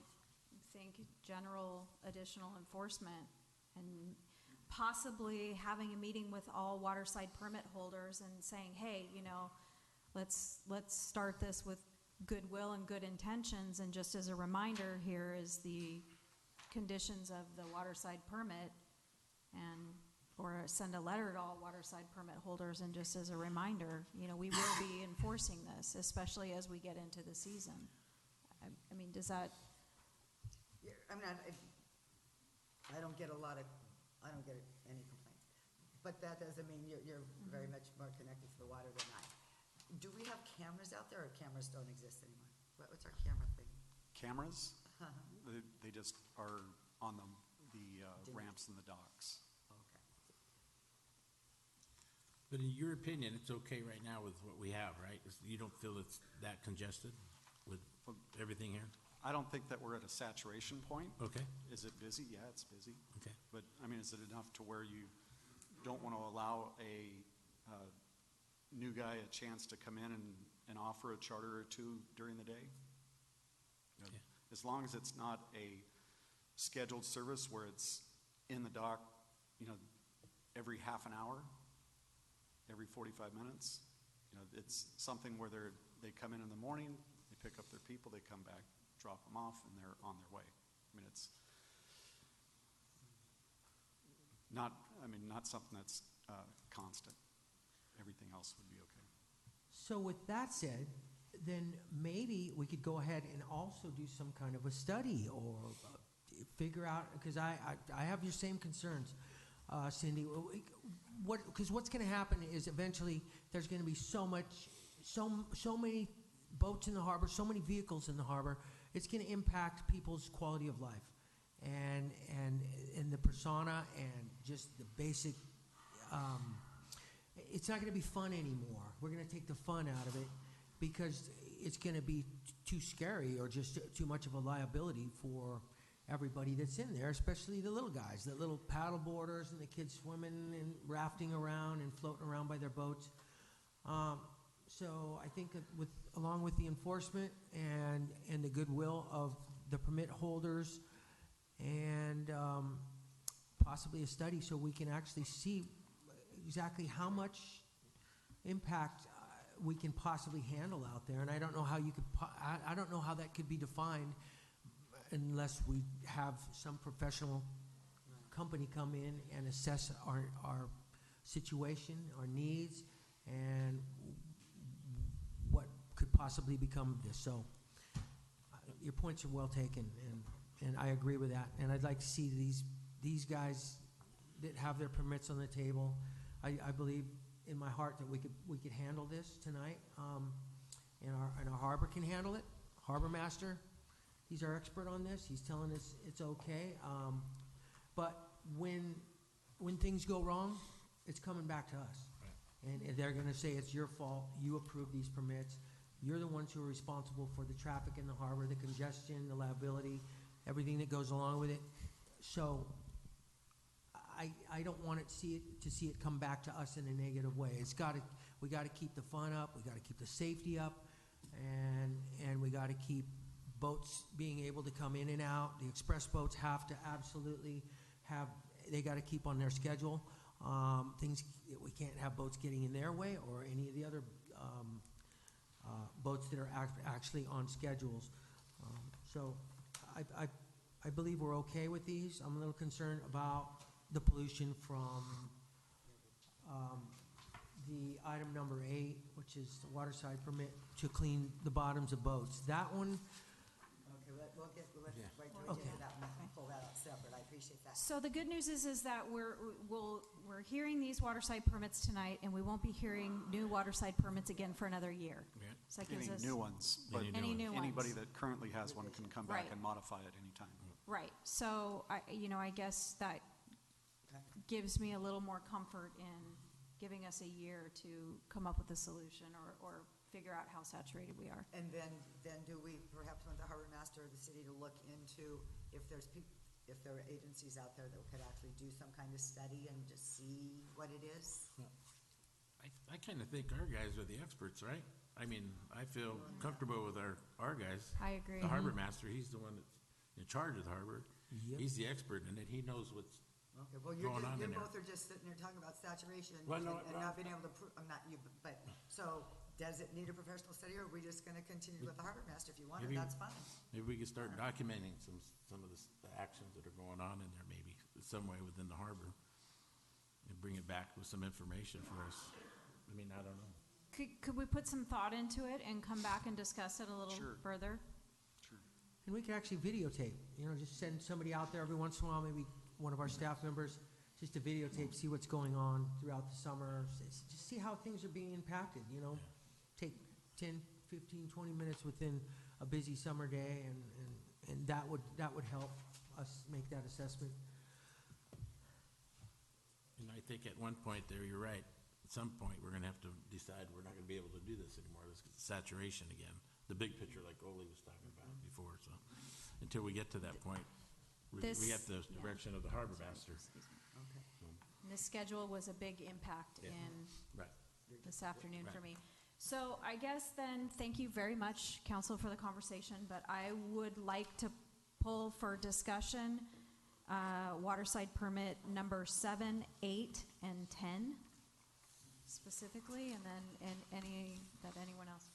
think general additional enforcement and possibly having a meeting with all waterside permit holders and saying, hey, let's start this with goodwill and good intentions, and just as a reminder, here is the conditions of the waterside permit, or send a letter to all waterside permit holders, and just as a reminder, we will be enforcing this, especially as we get into the season. I mean, does that? Yeah, I mean, I don't get any complaints, but that doesn't mean you're very much more connected to the water than I. Do we have cameras out there, or cameras don't exist anymore? What's our camera thing? Cameras? They just are on the ramps and the docks. Okay. But in your opinion, it's okay right now with what we have, right? You don't feel it's that congested with everything here? I don't think that we're at a saturation point. Okay. Is it busy? Yeah, it's busy. Okay. But, I mean, is it enough to where you don't want to allow a new guy a chance to come in and offer a charter or two during the day? Okay. As long as it's not a scheduled service where it's in the dock, every half an hour, every 45 minutes. It's something where they come in the morning, they pick up their people, they come back, drop them off, and they're on their way. I mean, it's not something that's constant. Everything else would be okay. So with that said, then maybe we could go ahead and also do some kind of a study or figure out, because I have your same concerns, Cindy. Because what's going to happen is eventually there's going to be so many boats in the harbor, so many vehicles in the harbor, it's going to impact people's quality of life and the persona and just the basic. It's not going to be fun anymore. We're going to take the fun out of it because it's going to be too scary or just too much of a liability for everybody that's in there, especially the little guys, the little paddle boarders and the kids swimming and rafting around and floating around by their boats. So I think that along with the enforcement and the goodwill of the permit holders and possibly a study so we can actually see exactly how much impact we can possibly handle out there. And I don't know how I don't know how that could be defined unless we have some professional company come in and assess our situation, our needs, and what could possibly become of this. So your points are well taken, and I agree with that. And I'd like to see these guys that have their permits on the table. I believe in my heart that we could handle this tonight, and our harbor can handle it. Harbor master, he's our expert on this. He's telling us it's okay. But when things go wrong, it's coming back to us. And they're going to say it's your fault. You approved these permits. You're the ones who are responsible for the traffic in the harbor, the congestion, the liability, everything that goes along with it. So I don't want to see it come back to us in a negative way. We got to keep the fun up. We got to keep the safety up, and we got to keep boats being able to come in and out. The express boats have to absolutely have. They got to keep on their schedule. We can't have boats getting in their way or any of the other boats that are actually on schedules. So I believe we're okay with these. I'm a little concerned about the pollution from the item number 8, which is the waterside permit to clean the bottoms of boats. That one, Okay, let's wait till we get to that one, and pull that out separate. I appreciate that. So the good news is that we're hearing these waterside permits tonight, and we won't be hearing new waterside permits again for another year. Yeah. So that gives Any us new ones, but Any new ones. anybody that currently has one can come back Right. and modify it anytime. right. So I guess that gives me a little more comfort in giving us a year to come up with a solution or figure out how saturated we are. And then do we perhaps want the harbor master of the city to look into if there are agencies out there that could actually do some kind of study and just see what it is? I kind of think our guys are the experts, right? I mean, I feel comfortable with our guys. I agree. The harbor master, he's the one that's in charge of the harbor. Yep. He's the expert in it. He knows what's Okay, well, going on you in there. both are just sitting there talking about saturation Well, no, and not being able to prove, I'm not you, but, so, does it need a professional study, or are we just gonna continue with the harbor master? If you want it, Maybe- that's fine. Maybe we could start documenting some of the actions that are going on in there, maybe some way within the harbor, and bring it back with some information for us. I mean, I don't know. Could we put some thought into it and come back and discuss it a little Sure. further? and we can actually videotape, just send somebody out there every once in a while, maybe one of our staff members, just to videotape, see what's going on throughout the summer, just see how things are being impacted, Take 10, 15, 20 minutes within a busy summer day, and that would help us make that assessment. And I think at one point there, you're right. At some point, we're gonna have to decide we're not gonna be able to do this anymore. This is saturation again. The big picture, like Ole was talking about before, so until we get to that point, we This- have the direction of the harbor master. Okay. And this schedule was a big impact Yeah. in Right. this afternoon for Right. me. So I guess then, thank you very much, council, for the conversation, but I would like to pull for discussion, waterside permit number 7, 8, and 10 specifically, and then anyone else.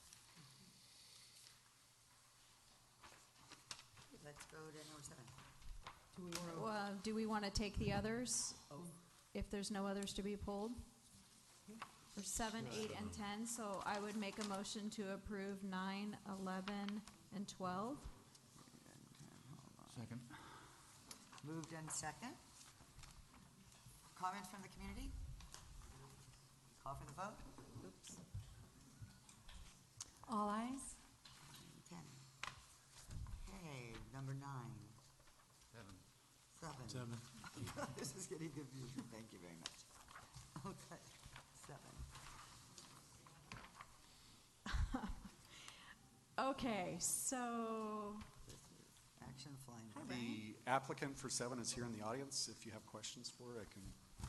Let's go to number 7. Well, do we want to take the others, if there's no others to be pulled? For 7, 8, and 10, so I would make a motion to approve 9, 11, and 12. Second. Moved and second. Comments from the community? Call for the vote. Oops. All ayes? 10. Okay, number 9. 7. 7. This is getting confusing. Thank you very much. Okay, 7. Okay, so, Action flying. The applicant for 7 is here in the audience. If you have questions for her, I can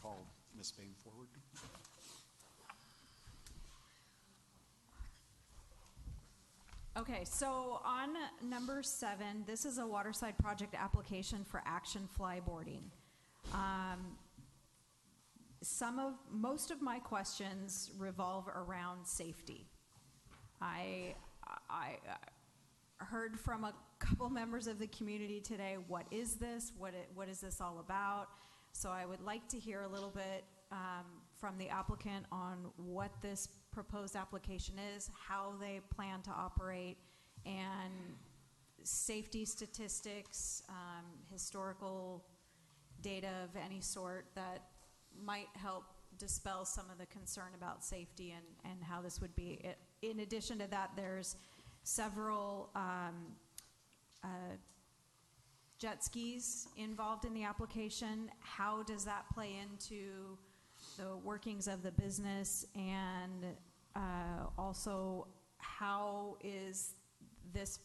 call Ms. Bain forward. okay, so on number 7, this is a waterside project application for Action Flyboarding. Most of my questions revolve around safety. I heard from a couple members of the community today, what is this? What is this all about? So I would like to hear a little bit from the applicant on what this proposed application is, how they plan to operate, and safety statistics, historical data of any sort that might help dispel some of the concern about safety and how this would be. In addition to that, there's several jet skis involved in the application. How does that play into the workings of the business? And also, how is this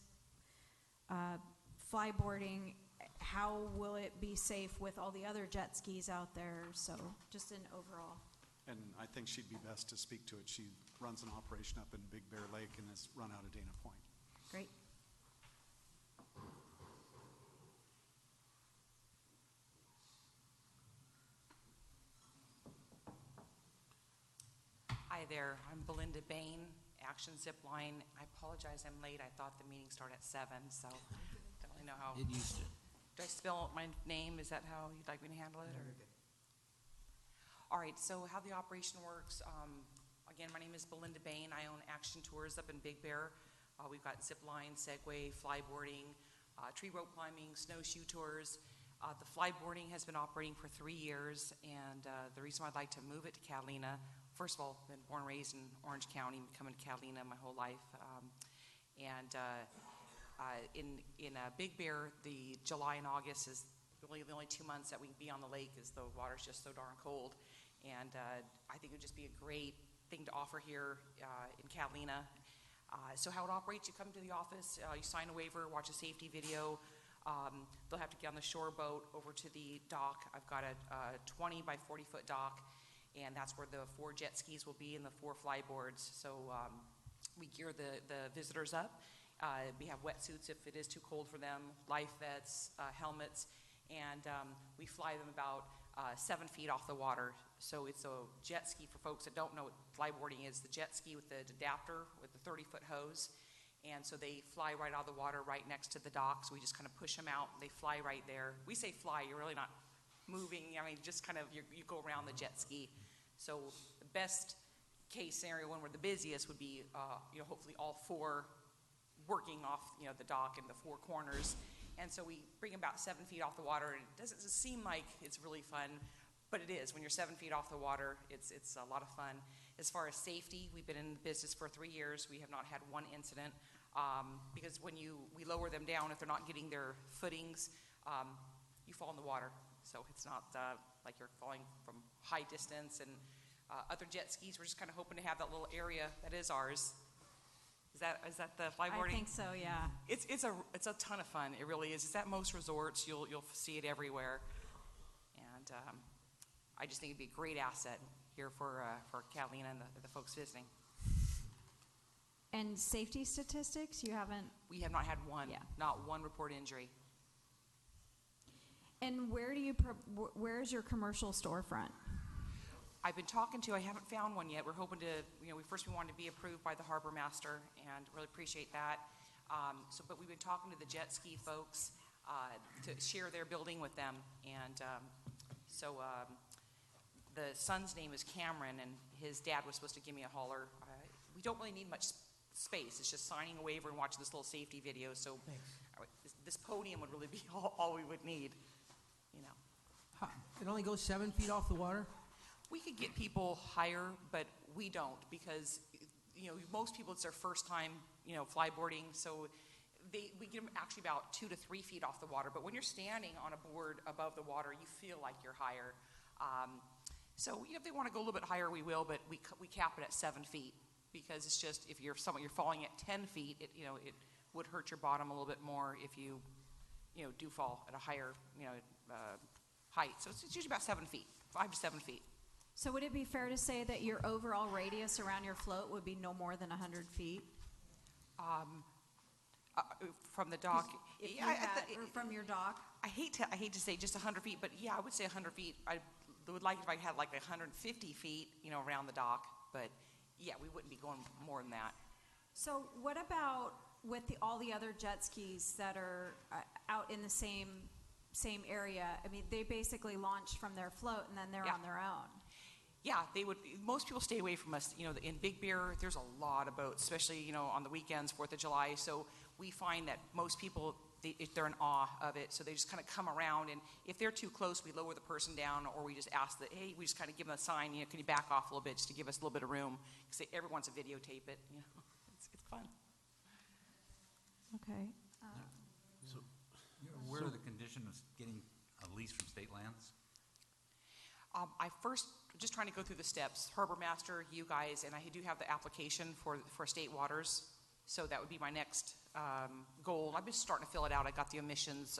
flyboarding, how will it be safe with all the other jet skis out there? So just an overall. And I think she'd be best to speak to it. She runs an operation up in Big Bear Lake and is run out of Dana Point. Great. Hi there, I'm Belinda Bain, Action Zipline. I apologize I'm late. I thought the meeting started at 7, so don't really know how. It used to. Do I spell my name? Is that how you'd like me to handle it? Or? All right, so how the operation works, again, my name is Belinda Bain. I own Action Tours up in Big Bear. We've got zip line, Segway, flyboarding, tree rope climbing, snowshoe tours. The flyboarding has been operating for 3 years, and the reason why I'd like to move it to Catalina, first of all, been born and raised in Orange County, coming to Catalina my whole life. In Big Bear, the July and August is really the only 2 months that we can be on the lake, as the water's just so darn cold. And I think it would just be a great thing to offer here in Catalina. So how it operates, you come to the office, you sign a waiver, watch a safety video. They'll have to get on the shore boat over to the dock. I've got a 20 by 40 foot dock, and that's where the 4 jet skis will be and the 4 flyboards. So we gear the visitors up. We have wetsuits if it is too cold for them, life vests, helmets, and we fly them about 7 feet off the water. So it's a jet ski for folks that don't know what flyboarding is. The jet ski with the adapter with the 30-foot hose. And so they fly right out of the water right next to the dock. So we just kind of push them out. They fly right there. We say fly, you're really not moving. I mean, just kind of, you go around the jet ski. So the best case scenario when we're the busiest would be, hopefully all 4 working off, the dock and the 4 corners. And so we bring them about 7 feet off the water. And it doesn't seem like it's really fun, but it is. When you're 7 feet off the water, it's a lot of fun. As far as safety, we've been in business for 3 years. We have not had one incident. Because when we lower them down, if they're not getting their footings, you fall in the water. So it's not like you're falling from high distance. And other jet skis, we're just kind of hoping to have that little area that is ours. Is that the flyboarding? I think so, yeah. It's a ton of fun. It really is. It's at most resorts. You'll see it everywhere. And I just think it'd be a great asset here for Catalina and the folks visiting. And safety statistics, you haven't? We have not had one. Yeah. Not one report injury. And where's your commercial storefront? I've been talking to, I haven't found one yet. We're hoping to, we wanted to be approved by the harbor master, and really appreciate that. But we've been talking to the jet ski folks to share their building with them. And the son's name is Cameron, and his dad was supposed to give me a holler. We don't really need much space. It's just signing a waiver and watching this little safety video. So this podium would really be all we would need, It only goes 7 feet off the water? We could get people higher, but we don't, because most people, it's their first time flyboarding, so we get them actually about 2 to 3 feet off the water. But when you're standing on a board above the water, you feel like you're higher. So if they want to go a little bit higher, we will, but we cap it at 7 feet, because it's just, if you're falling at 10 feet, it would hurt your bottom a little bit more if you do fall at a higher height. So it's usually about 7 feet, 5 to 7 feet. So would it be fair to say that your overall radius around your float would be no more than 100 feet? From the dock? Or from your dock? I hate to say just 100 feet, but yeah, I would say 100 feet. I would like if I had like 150 feet, around the dock, but yeah, we wouldn't be going more than that. So what about with all the other jet skis that are out in the same area, I mean, they basically launch from their float and then they're on their own. Yeah, they would. Most people stay away from us. You know, in Big Bear, there's a lot of boats, especially, you know, on the weekends, 4th of July. So we find that most people, they're in awe of it. So they just kind of come around, and if they're too close, we lower the person down, or we just ask that, hey, we just kind of give them a sign, you know, can you back off a little bit just to give us a little bit of room? Because everyone wants to videotape it. You know, it's fun. Okay. So, you're aware of the condition of getting a lease from state lands? I first, just trying to go through the steps, Harbor Master, you guys, and I do have the application for state waters, so that would be my next goal. I've been starting to fill it out. I got the emissions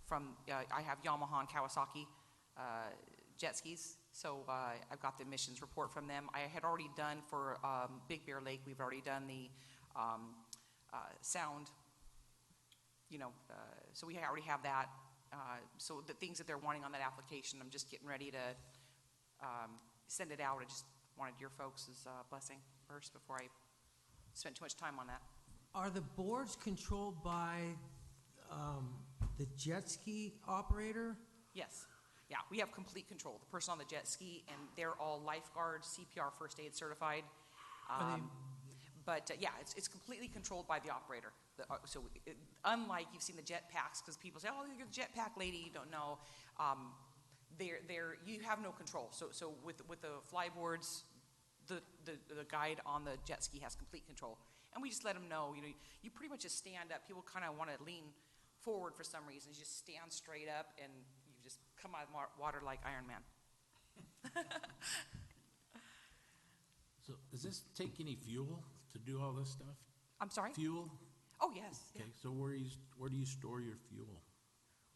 from, I have Yamaha and Kawasaki jet skis, so I've got the emissions report from them. I had already done for Big Bear Lake, we've already done the sound, you know, so we already have that. So the things that they're wanting on that application, I'm just getting ready to send it out. I just wanted your folks' blessing first before I spend too much time on that. Are the boards controlled by the jet ski operator? Yes. Yeah, we have complete control. The person on the jet ski, and they're all lifeguards, CPR first aid certified. But yeah, it's completely controlled by the operator. Unlike you've seen the jet packs, because people say, "Oh, you're the jet pack lady," you don't know. You have no control. So with the flyboards, the guide on the jet ski has complete control, and we just let them know. You know, you pretty much just stand up. People kind of want to lean forward for some reason. You just stand straight up, and you just come out of water like Iron Man. So does this take any fuel to do all this stuff? I'm sorry? Fuel? Oh, yes. Okay, so where do you store your fuel?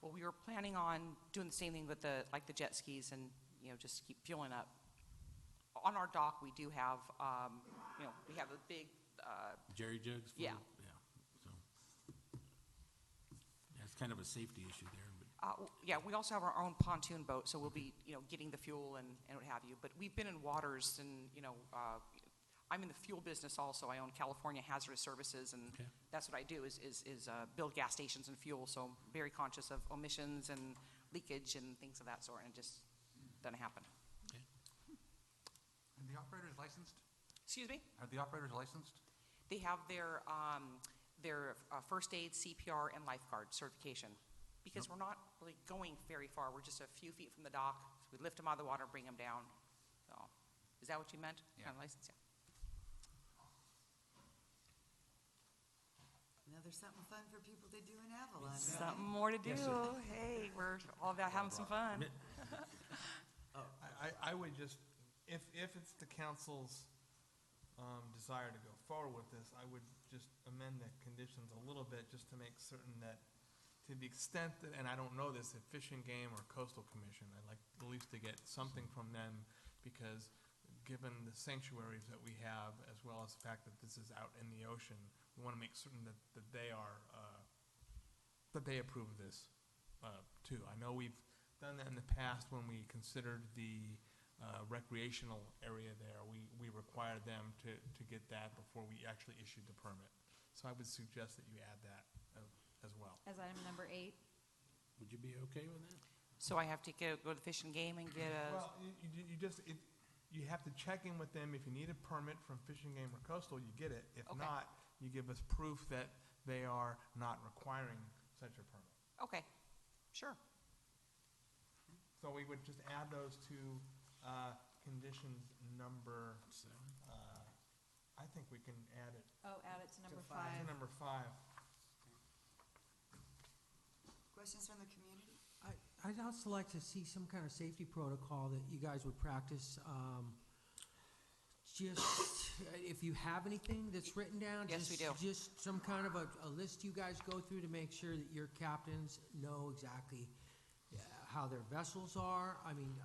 Well, we were planning on doing the same thing with the jet skis, and, you know, just keep fueling up. On our dock, we do have, you know, we have a big Jerry jugs? Yeah. So that's kind of a safety issue there. Yeah, we also have our own pontoon boat, so we'll be, you know, getting the fuel and what have you. But we've been in waters, and, you know, I'm in the fuel business also. I own California Hazardous Services, and that's what I do is build gas stations and fuel. So I'm very conscious of emissions and leakage and things of that sort, and it just doesn't happen. Okay. And the operators licensed? Excuse me? Are the operators licensed? They have their first aid, CPR, and lifeguard certification. Because we're not really going very far. We're just a few feet from the dock. So we lift them out of the water and bring them down. So, is that what you meant? Yeah. Kind of license? Yeah. Another something fun for people to do in Avalon. Something more to do. Hey, we're all about having some fun. I would just, if it's the council's desire to go forward with this, I would just amend the conditions a little bit just to make certain that, to the extent that, and I don't know this, if Fish and Game or Coastal Commission, I'd like at least to get something from them, because given the sanctuaries that we have, as well as the fact that this is out in the ocean, we want to make certain that they are, that they approve of this too. I know we've done that in the past when we considered the recreational area there. We required them to get that before we actually issued the permit. So I would suggest that you add that as well. As item number 8. Would you be okay with that? So I have to go to Fish and Game and get a... Well, you have to check in with them. If you need a permit from Fish and Game or Coastal, you get it. If not, you give us proof that they are not requiring such a permit. Okay, sure. So we would just add those to conditions number 7. I think we can add it. Oh, add it to number 5. To number 5. Questions from the community? I'd also like to see some kind of safety protocol that you guys would practice. Just if you have anything that's written down, Yes, we do. Just some kind of a list you guys go through to make sure that your captains know exactly how their vessels are. I mean,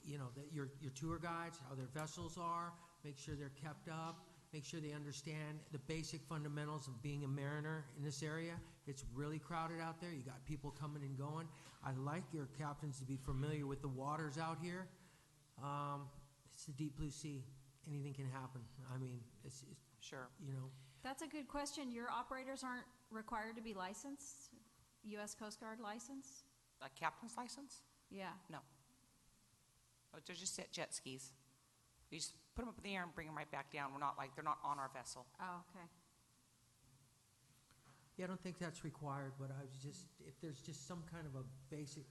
you know, that your tour guides, how their vessels are. Make sure they're kept up. Make sure they understand the basic fundamentals of being a mariner in this area. It's really crowded out there. You got people coming and going. I'd like your captains to be familiar with the waters out here. It's the deep blue sea. Anything can happen. I mean, it's sure. You know. That's a good question. Your operators aren't required to be licensed, U.S. Coast Guard license? A captain's license? Yeah. No. Oh, they're just jet skis. You just put them up in the air and bring them right back down. They're not on our vessel. Oh, okay. Yeah, I don't think that's required, but I was just, if there's just some kind of a basic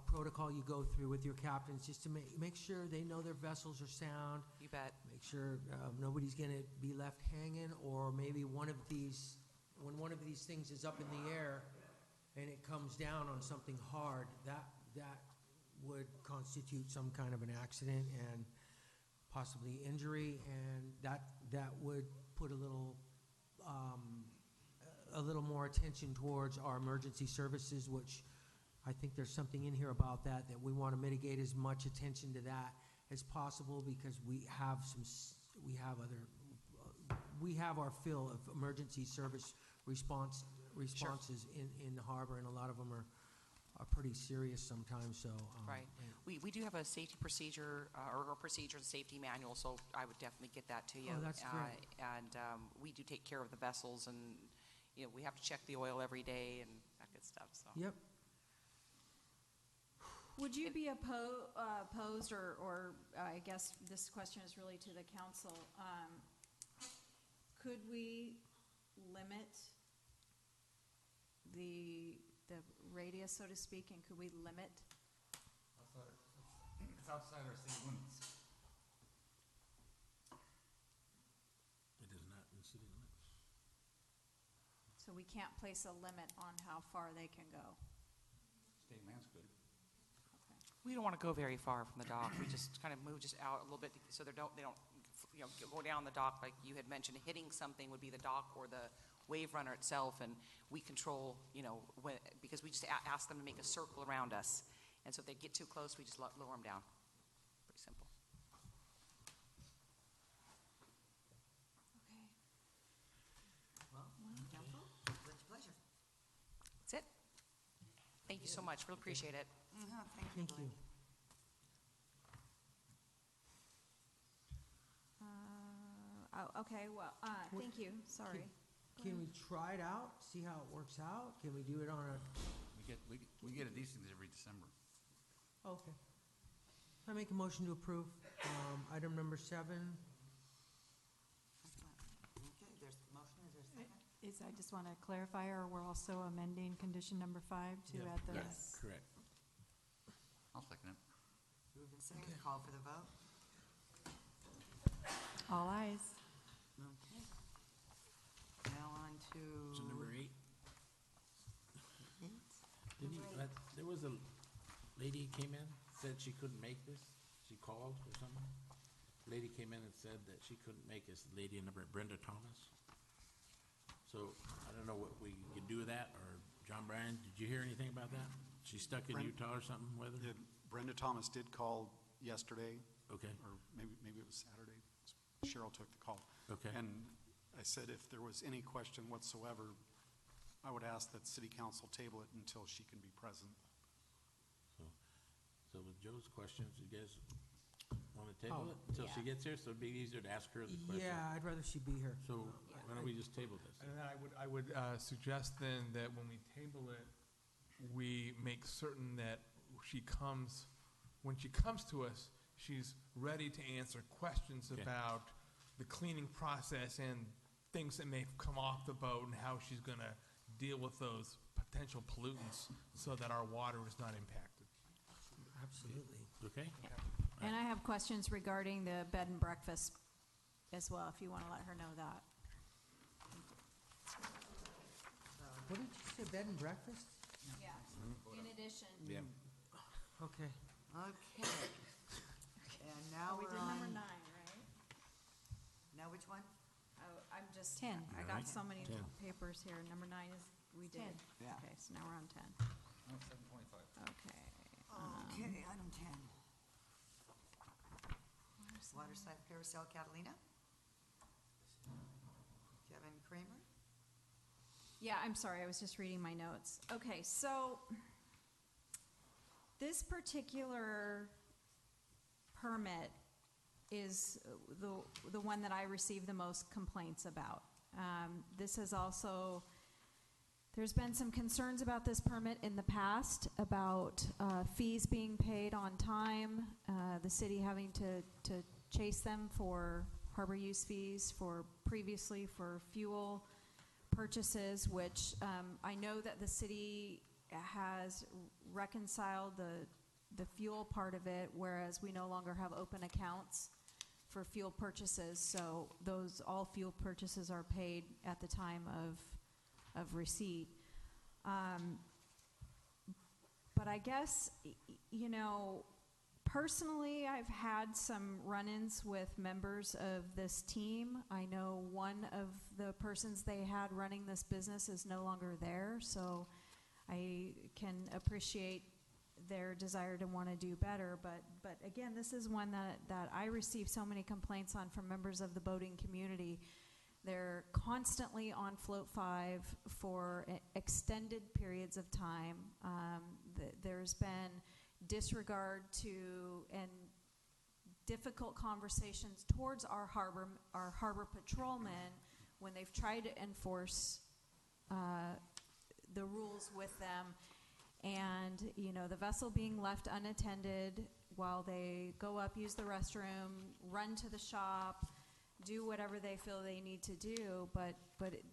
protocol you go through with your captains, just to make sure they know their vessels are sound. You bet. Make sure nobody's gonna be left hanging, or maybe when one of these things is up in the air and it comes down on something hard, that would constitute some kind of an accident and possibly injury, and that would put a little more attention towards our emergency services, which I think there's something in here about that we want to mitigate as much attention to that as possible, because we have our fill of emergency service responses in the harbor, and a lot of them are pretty serious sometimes. So Right. We do have a safety procedure, or a procedure and safety manual, so I would definitely get that to you. Oh, that's great. And we do take care of the vessels, and, we have to check the oil every day and that good stuff, so. Yep. Would you be opposed, or I guess this question is really to the council, could we limit the radius, so to speak, and could we limit? It's outside our city limits. It is not in city limits. So we can't place a limit on how far they can go? State lands could. We don't want to go very far from the dock. We just kind of move just out a little bit so they don't go down the dock like you had mentioned. Hitting something would be the dock or the wave runner itself, and we control, because we just ask them to make a circle around us. And so if they get too close, we just lower them down. Pretty simple. Okay. Well, council, it's a pleasure. That's it. Thank you so much. Really appreciate it. Thank you. Okay, well, thank you, sorry. Can we try it out, see how it works out? Can we do it on a? We get a decent every December. Okay. I make a motion to approve item number 7. Okay, there's a motion, is there a second? I just want to clarify, or we're also amending condition number 5 to add the. Yes, correct. I'll second it. Moved and seconded, call for the vote. All ayes. Okay. Now on to. So number 8. 8. There was a lady came in, said she couldn't make this. She called or something. Lady came in and said that she couldn't make this. Lady number Brenda Thomas. So I don't know what we could do with that, or John Bryan, did you hear anything about that? She's stuck in Utah or something with her? Brenda Thomas did call yesterday. Okay. Or maybe it was Saturday. Cheryl took the call. Okay. And I said if there was any question whatsoever, I would ask that city council table it until she can be present. So with Joe's questions, you guys want to table it until she gets here, so it'd be easier to ask her the question? Yeah, I'd rather she be here. So why don't we just table this? And then I would suggest then that when we table it, we make certain that when she comes to us, she's ready to answer questions about the cleaning process and things that may come off the boat and how she's going to deal with those potential pollutants so that our water is not impacted. Absolutely. Okay? And I have questions regarding the bed and breakfast as well, if you want to let her know that. What did you say, bed and breakfast? Yeah, in addition. Yeah. Okay. Okay. And now We we're did on. number 9, right? Now which one? Oh, I'm just. 10. I All got right. so many 10. papers here. Number 9 is, we did. 10. Yeah. Okay, so now we're on 10. No, 725. Okay. Okay, item 10. Waterside Carousel Catalina. Kevin Kramer. Yeah, I'm sorry, I was just reading my notes. Okay, so this particular permit is the one that I receive the most complaints about. This has also, there's been some concerns about this permit in the past, about fees being paid on time, the city having to chase them for harbor use fees, previously for fuel purchases, which I know that the city has reconciled the fuel part of it, whereas we no longer have open accounts for fuel purchases, so all fuel purchases are paid at the time of receipt. But I guess, personally, I've had some run-ins with members of this team. I know one of the persons they had running this business is no longer there, so I can appreciate their desire to want to do better. But again, this is one that I receive so many complaints on from members of the boating community. They're constantly on Float 5 for extended periods of time. There's been disregard to and difficult conversations towards our harbor patrolmen when they've tried to enforce the rules with them, and the vessel being left unattended while they go up, use the restroom, run to the shop, do whatever they feel they need to do, but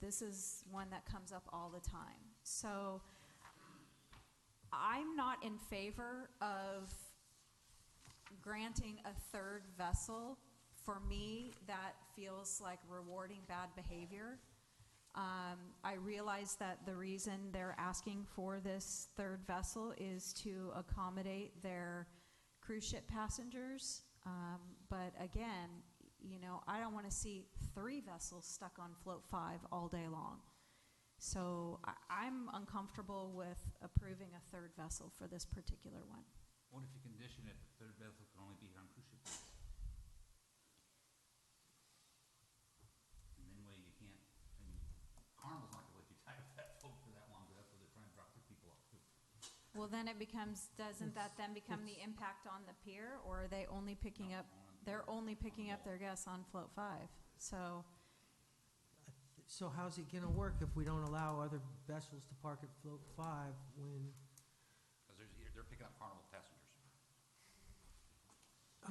this is one that comes up all the time. So I'm not in favor of granting a third vessel. For me, that feels like rewarding bad behavior. I realize that the reason they're asking for this third vessel is to accommodate their cruise ship passengers. But again, I don't want to see 3 vessels stuck on Float 5 all day long. So I'm uncomfortable with approving a third vessel for this particular one. What if you condition it, the third vessel can only be here on cruise ships? And then way you can't, Carnival's not gonna let you tie up that boat for that long, but that's what they're trying to drop their people off too. Well, then it becomes, doesn't that then become the impact on the pier, or are they only picking up, they're only picking up their guests on Float 5? So how's it gonna work if we don't allow other vessels to park at Float 5 when? Because they're picking up Carnival passengers.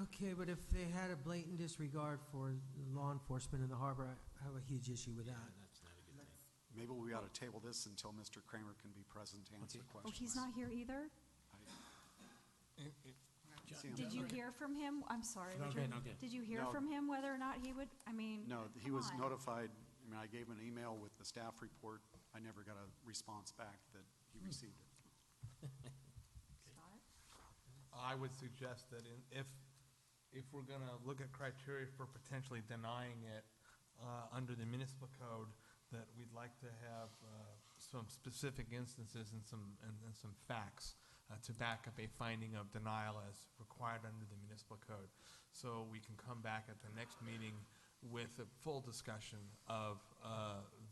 Okay, but if they had a blatant disregard for law enforcement in the harbor, I have a huge issue with that. That's not a good thing. Maybe we ought to table this until Mr. Kramer can be present to answer Oh, questions. he's not here either? See him. Did you hear from him? I'm sorry, Okay, Richard. okay. Did you hear No. from him whether or not he would, No, he come was on. notified, I gave him an email with the staff report. I never got a response back that he received it. Scott? I would suggest that if we're going to look at criteria for potentially denying it under the municipal code, that we'd like to have some specific instances and some facts to back up a finding of denial as required under the municipal code. So we can come back at the next meeting with a full discussion of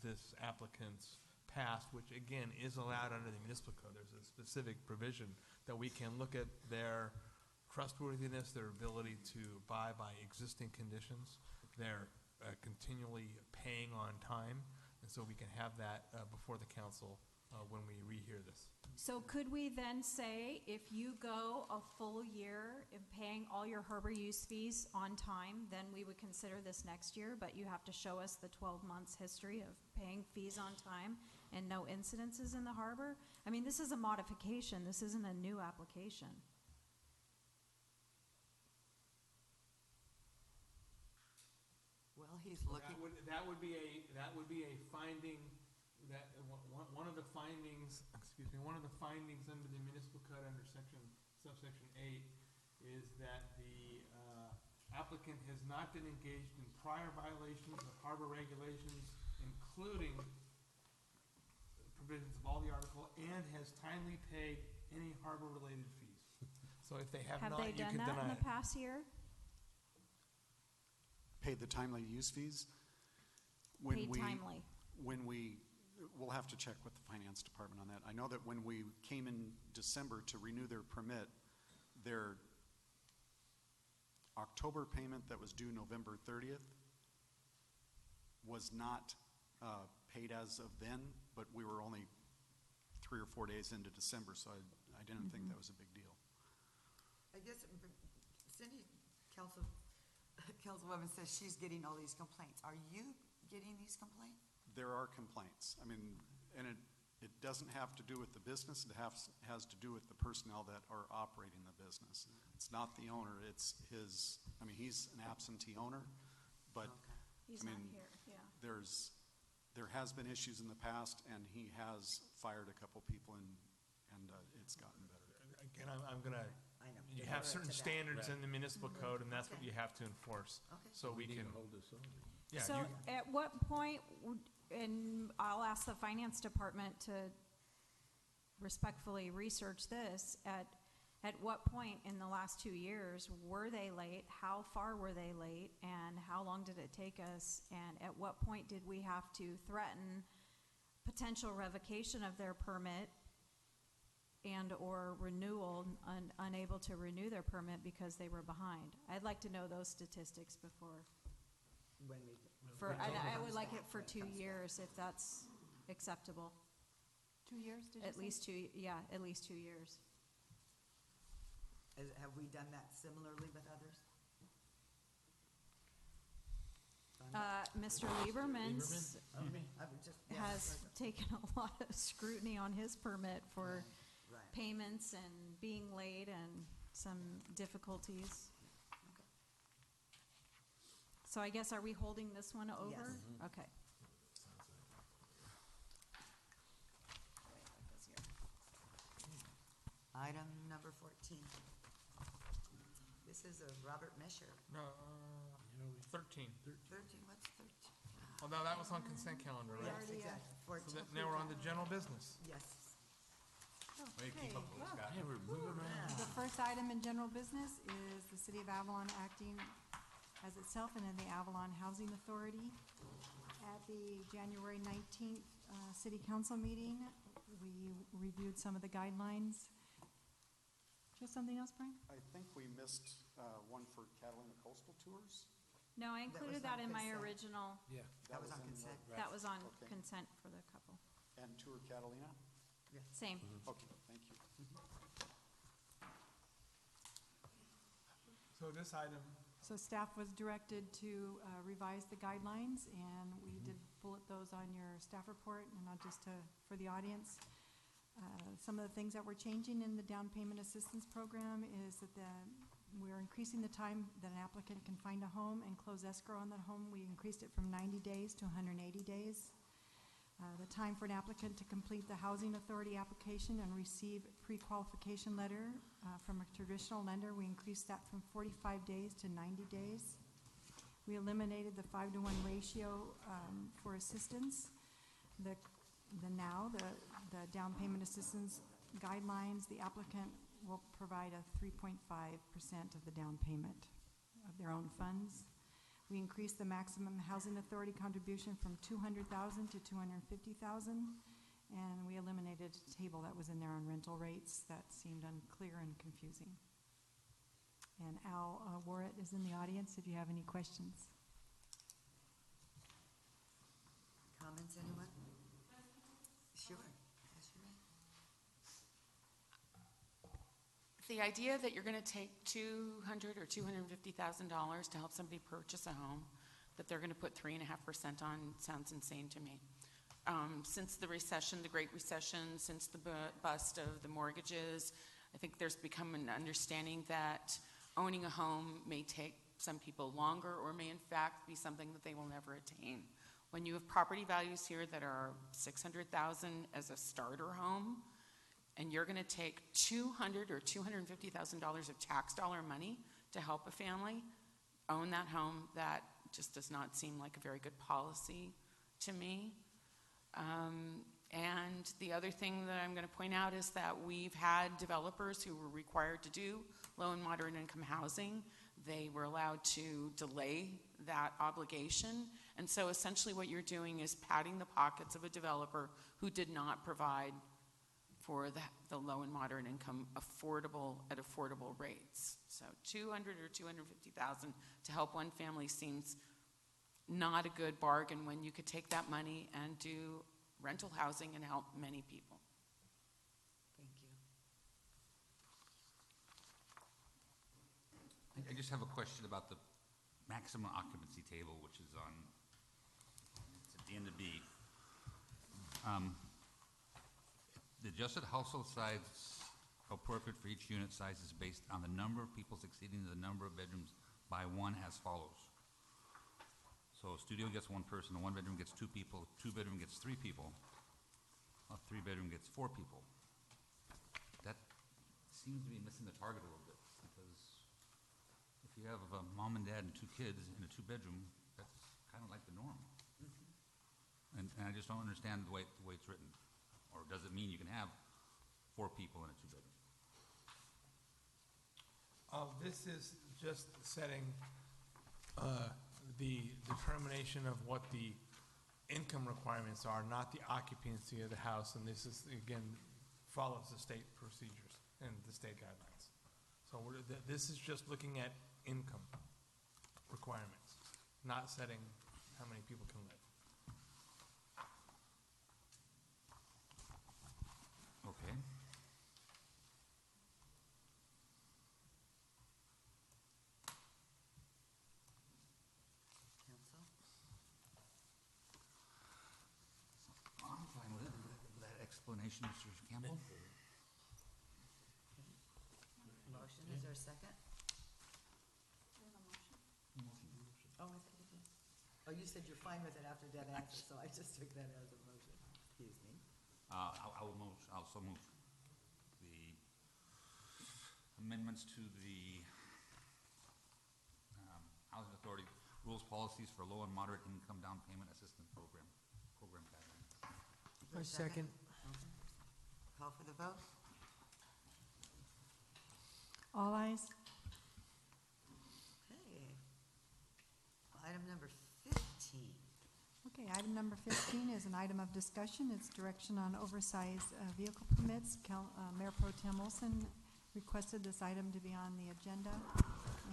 this applicant's past, which again is allowed under the municipal code. There's a specific provision that we can look at their trustworthiness, their ability to abide by existing conditions, their continually paying on time, and so we can have that before the council when we rehear this. So could we then say, if you go a full year in paying all your harbor use fees on time, then we would consider this next year, but you have to show us the 12 months history of paying fees on time and no incidences in the harbor? I mean, this is a modification. This isn't a new application. Well, he's looking. That would be a finding that one of the findings. Excuse me. One of the findings under the municipal code under subsection 8 is that the applicant has not been engaged in prior violations of harbor regulations, including provisions of all the article, and has timely paid any harbor-related fees. So if they have not, they you done can that in deny the it. past year? Paid the timely use fees? Paid timely. We'll have to check with the finance department on that. I know that when we came in December to renew their permit, October payment that was due November 30th was not paid as of then, but we were only 3 or 4 days into December, so I didn't think that was a big deal. I guess Cindy, Councilwoman says she's getting all these complaints. Are you getting these complaints? There are complaints. I mean, and it doesn't have to do with the business. It has to do with the personnel that are operating the business. It's not the owner. It's his. I mean, he's an absentee owner, but He's I mean, not here, yeah. there has been issues in the past, and he has fired a couple people, and it's gotten better. Again, I'm gonna, I know. you have certain To that. standards in the municipal code, and that's what Okay. you have to enforce. Okay. So we can, hold this over. yeah, So you, at what point, and I'll ask the finance department to respectfully research this, at what point in the last 2 years were they late? How far were they late? And how long did it take us? And at what point did we have to threaten potential revocation of their permit and or renewal, unable to renew their permit because they were behind? I'd like to know those statistics before. I would like it for 2 years, if that's acceptable. 2 years, did you At say? least two, yeah, at least 2 years. Have we done that similarly with others? Mr. Lieberman's I would just, yeah, has taken a lot of scrutiny on his permit for right. payments and being late and some difficulties. So I guess, are we holding this one over? Yes. Okay. Item number 14. This is a Robert Mesher. 13. 13, what's 13? Well, no, that was on consent calendar, right? Yes, exactly. So 14. that, now we're on the general business. Yes. Way to keep up with us, Scott. Yeah, we're moving around. The first item in general business is the City of Avalon acting as itself and in the Avalon Housing Authority. At the January 19th City Council meeting, we reviewed some of the guidelines. Do you have something else, Brian? I think we missed one for Catalina Coastal Tours. No, I included that on in my consent. original. Yeah. That was on in the- consent. That was on Okay. consent for the couple. And Tour Catalina? Same. Okay, thank you. So this item, So staff was directed to revise the guidelines, and we did bullet those on your staff report, and not just for the audience. Some of the things that we're changing in the down payment assistance program is that we're increasing the time that an applicant can find a home and close escrow on that home. We increased it from 90 days to 180 days. The time for an applicant to complete the Housing Authority application and receive pre-qualification letter from a traditional lender, we increased that from 45 days to 90 days. We eliminated the 5-to-1 ratio for assistance. The down payment assistance guidelines, the applicant will provide a 3.5% of the down payment of their own funds. We increased the maximum housing authority contribution from $200,000 to $250,000, and we eliminated a table that was in there on rental rates that seemed unclear and confusing. And Al Warrett is in the audience if you have any questions. Comments, anyone? Sure. Yes, you may. The idea that you're going to take $200,000 or $250,000 to help somebody purchase a home, that they're going to put 3.5% on, sounds insane to me. Since the recession, the Great Recession, since the bust of the mortgages, I think there's become an understanding that owning a home may take some people longer or may in fact be something that they will never attain. When you have property values here that are $600,000 as a starter home, and you're going to take $200,000 or $250,000 of tax dollar money to help a family own that home, that just does not seem like a very good policy to me. And the other thing that I'm going to point out is that we've had developers who were required to do low and moderate income housing. They were allowed to delay that obligation. And so essentially what you're doing is padding the pockets of a developer who did not provide for the low and moderate income at affordable rates. So 200 or 250,000 to help one family seems not a good bargain when you could take that money and do rental housing and help many people. Thank you. I just have a question about the maximum occupancy table, which is on, it's at the end of B. The adjusted household size appropriate for each unit size is based on the number of people exceeding the number of bedrooms by one as follows. So a studio gets one person, a one bedroom gets two people, two bedroom gets three people, a three bedroom gets four people. That seems to be missing the target a little bit, because if you have a mom and dad and two kids in a two bedroom, that's kind of like the norm. And I just don't understand the way it's written. Or does it mean you can have four people in a two bedroom? This is just setting the determination of what the income requirements are, not the occupancy of the house. And this is, again, follows the state procedures and the state guidelines. So this is just looking at income requirements, not setting how many people can live. Okay. Council? I'm fine with it, with that explanation, Mr. Campbell. Motion, is there a second? Oh, I thought you did. Oh, you said you're fine with it after Deb answered, so I just took that as a motion. Excuse me. I will move, I'll also move the amendments to the Housing Authority rules, policies for low and moderate income down payment assistance program guidelines. Is there a Second. Okay. Call for the vote. All ayes. Okay. Item number 15. Okay, item number 15 is an item of discussion. It's direction on oversized vehicle permits. Mayor Pro Tem Olson requested this item to be on the agenda,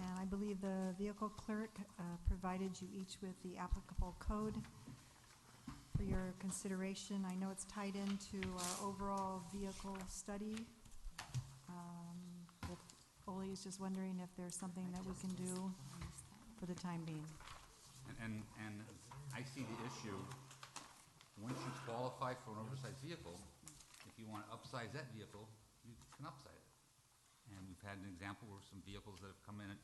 and I believe the vehicle clerk provided you each with the applicable code for your consideration. I know it's tied into our overall vehicle study. If Ole is just wondering if there's something that we can do for the time being. And I see the issue, once you qualify for an oversized vehicle, if you want to upsize that vehicle, you can upsize it. And we've had an example where some vehicles that have come in at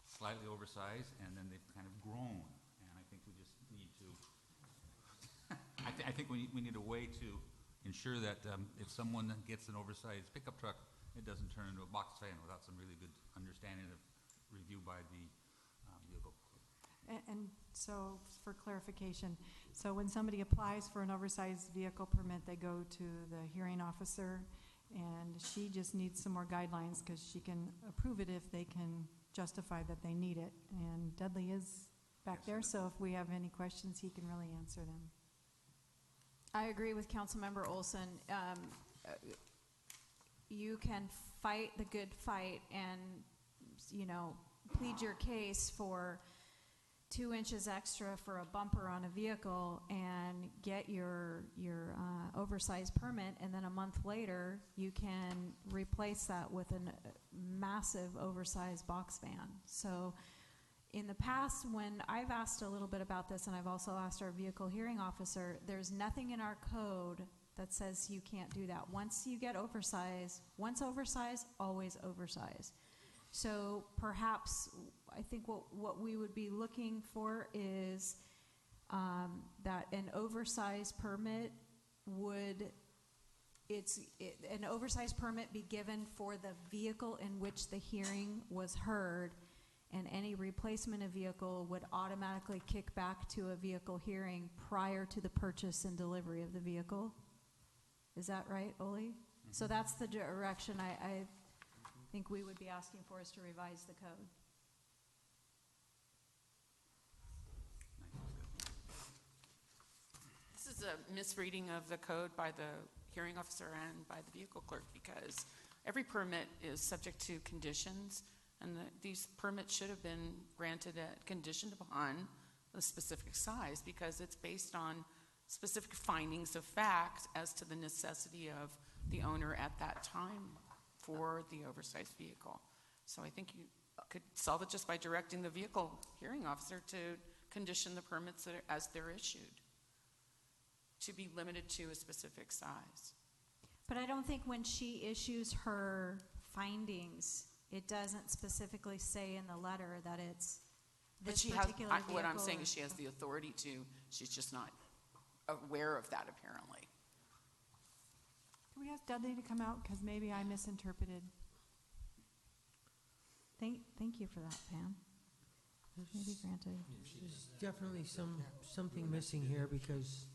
slightly oversized, and then they've kind of grown. And I think we just need to, I think we need a way to ensure that if someone gets an oversized pickup truck, it doesn't turn into a box fan without some really good understanding of review by the vehicle. And so, for clarification, so when somebody applies for an oversized vehicle permit, they go to the hearing officer, and she just needs some more guidelines, because she can approve it if they can justify that they need it. And Dudley is back there, so if we have any questions, he can really answer them. I agree with Councilmember Olson. You can fight the good fight and, plead your case for 2 inches extra for a bumper on a vehicle and get your oversized permit, and then a month later you can replace that with a massive oversized box van. So in the past, when I've asked a little bit about this, and I've also asked our vehicle hearing officer, there's nothing in our code that says you can't do that. Once you get oversized, once oversized, always oversized. So perhaps, I think what we would be looking for is that an oversized permit an oversized permit be given for the vehicle in which the hearing was heard, and any replacement of vehicle would automatically kick back to a vehicle hearing prior to the purchase and delivery of the vehicle. Is that right, Ole? Mm-hmm. So that's the direction I think we would be asking for, is to revise the code. This is a misreading of the code by the hearing officer and by the vehicle clerk, because every permit is subject to conditions, and these permits should have been granted conditioned upon the specific size, because it's based on specific findings of fact as to the necessity of the owner at that time for the oversized vehicle. So I think you could solve it just by directing the vehicle hearing officer to condition the permits as they're issued, to be limited to a specific size. But I don't think when she issues her findings, it doesn't specifically say in the letter that it's But this she has, particular vehicle. what I'm saying or- is she has the authority to, she's just not aware of that apparently. Can we ask Dudley to come out, because maybe I misinterpreted? Thank you for that, Pam. Maybe granted. There's definitely something missing here, because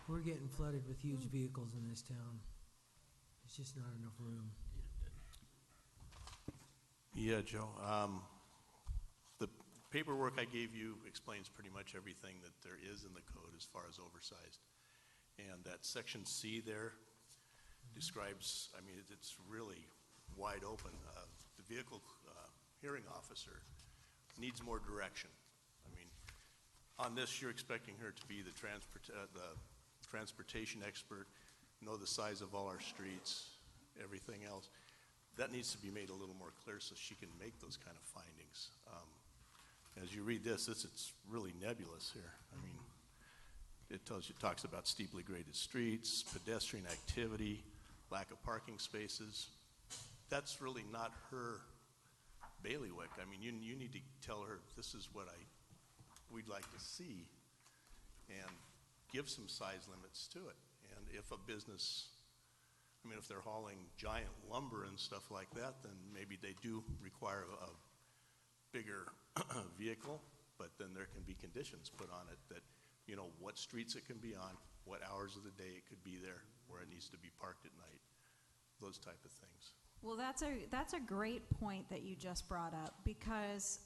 we're getting flooded with huge vehicles in this town. There's just not enough room. Yeah, Joe. The paperwork I gave you explains pretty much everything that there is in the code as far as oversized. And that section C there describes, I mean, it's really wide open. The vehicle hearing officer needs more direction. I mean, on this, you're expecting her to be the transportation expert, know the size of all our streets, everything else. That needs to be made a little more clear so she can make those kind of findings. As you read this, it's really nebulous here. I mean, it talks about steeply graded streets, pedestrian activity, lack of parking spaces. That's really not her bailiwick. I mean, you need to tell her this is what we'd like to see, and give some size limits to it. And if a business, I mean, if they're hauling giant lumber and stuff like that, then maybe they do require a bigger vehicle, but then there can be conditions put on it that, you know, what streets it can be on, what hours of the day it could be there, where it needs to be parked at night, those type of things. Well, that's a great point that you just brought up, because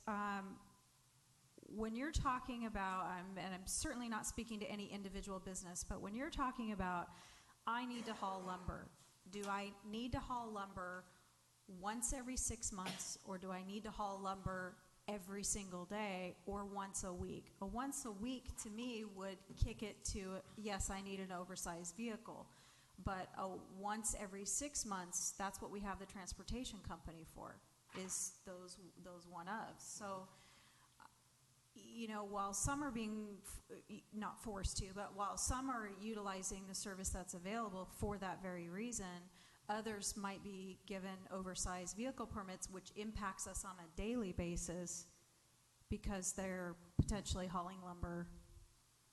when you're talking about, and I'm certainly not speaking to any individual business, but when you're talking about, I need to haul lumber, do I need to haul lumber once every 6 months, or do I need to haul lumber every single day, or once a week? A once a week to me would kick it to, yes, I need an oversized vehicle. But once every 6 months, that's what we have the transportation company for, is those one-ofs. So, you know, while some are being, not forced to, but while some are utilizing the service that's available for that very reason, others might be given oversized vehicle permits, which impacts us on a daily basis because they're potentially hauling lumber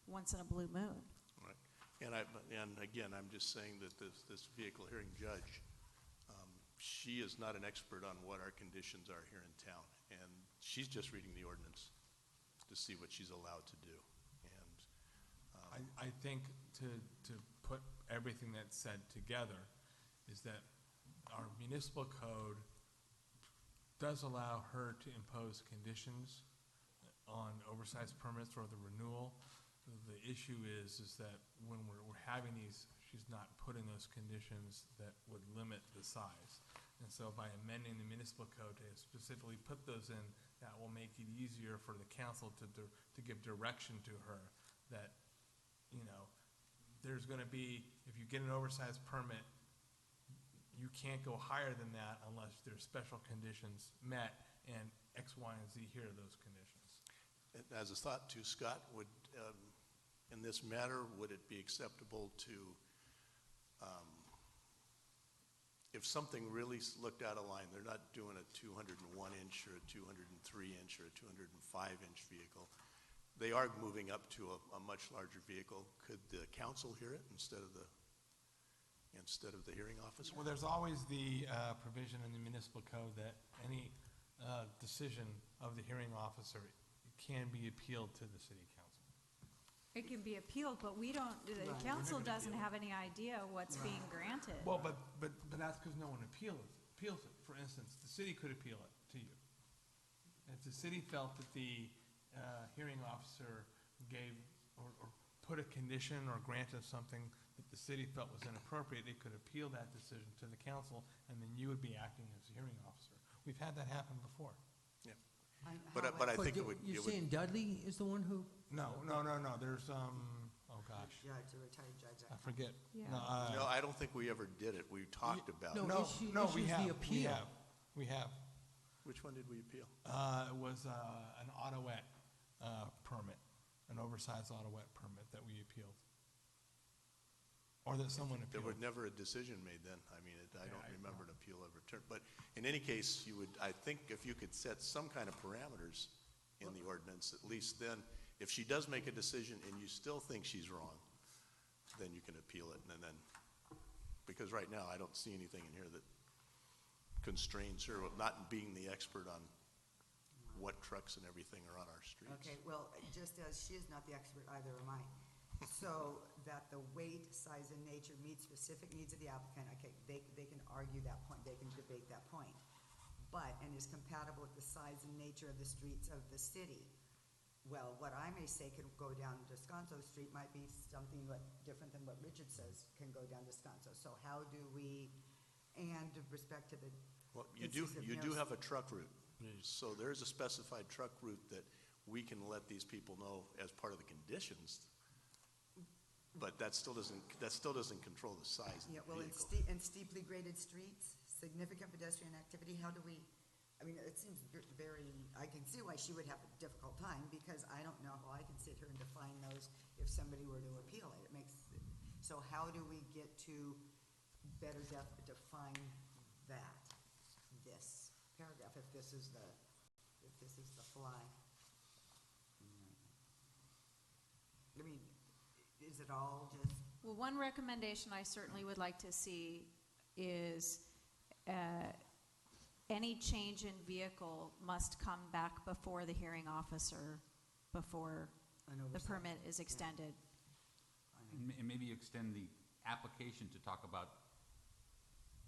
once in a blue moon. Right. And again, I'm just saying that this vehicle hearing judge, she is not an expert on what our conditions are here in town. And she's just reading the ordinance to see what she's allowed to do. And I think to put everything that's said together is that our municipal code does allow her to impose conditions on oversized permits or the renewal. The issue is that when we're having these, she's not putting those conditions that would limit the size. And so by amending the municipal code to specifically put those in, that will make it easier for the council to give direction to her that, you know, there's going to be, if you get an oversized permit, you can't go higher than that unless there's special conditions met, and X, Y, and Z here are those conditions. as a thought to Scott, would, in this matter, would it be acceptable to, if something really looked out of line, they're not doing a 201-inch or a 203-inch or a 205-inch vehicle, they are moving up to a much larger vehicle, could the council hear it instead of the hearing officer? Well, there's always the provision in the municipal code that any decision of the hearing officer can be appealed to the city council. It can be appealed, but we don't, the council doesn't have any idea what's being granted. Well, but that's because no one appeals it. For instance, the city could appeal it to you. If the city felt that the hearing officer gave or put a condition or granted something that the city felt was inappropriate, it could appeal that decision to the council, and then you would be acting as a hearing officer. We've had that happen before. Yeah. But I think it would. You're saying Dudley is the one who? No, there's, oh gosh, Judge, a retired judge. I forget. Yeah. No, I don't think we ever did it. We talked about it. No, We issues have. the appeal. We have. Which one did we appeal? It was an autoet permit, an oversized autoet permit that we appealed. Or that someone There appealed. was never a decision made then. I mean, I don't remember an appeal ever turned. But in any case, you would, I think if you could set some kind of parameters in the ordinance, at least then, if she does make a decision and you still think she's wrong, then you can appeal it. And then, because right now, I don't see anything in here that constrains her with not being the expert on what trucks and everything are on our streets. Okay, well, just as she is not the expert, either am I. So that the weight, size, and nature meet specific needs of the applicant, okay, they can argue that point, they can debate that point. But, and is compatible with the size and nature of the streets of the city. Well, what I may say can go down Descanso Street might be something different than what Richard says can go down Descanso. So how do we, and with respect to the. Well, you do have a truck route. So there's a specified truck route that we can let these people know as part of the conditions. But that still doesn't control the size of the Yeah, well, vehicle. in steeply graded streets, significant pedestrian activity, how do we, I mean, it seems very, I can see why she would have a difficult time, because I don't know how I can sit here and define those if somebody were to appeal it. So how do we get to better define this paragraph, if this is the fly? I mean, is it all just? Well, one recommendation I certainly would like to see is any change in vehicle must come back before the hearing officer before the permit is extended. And maybe extend the application to talk about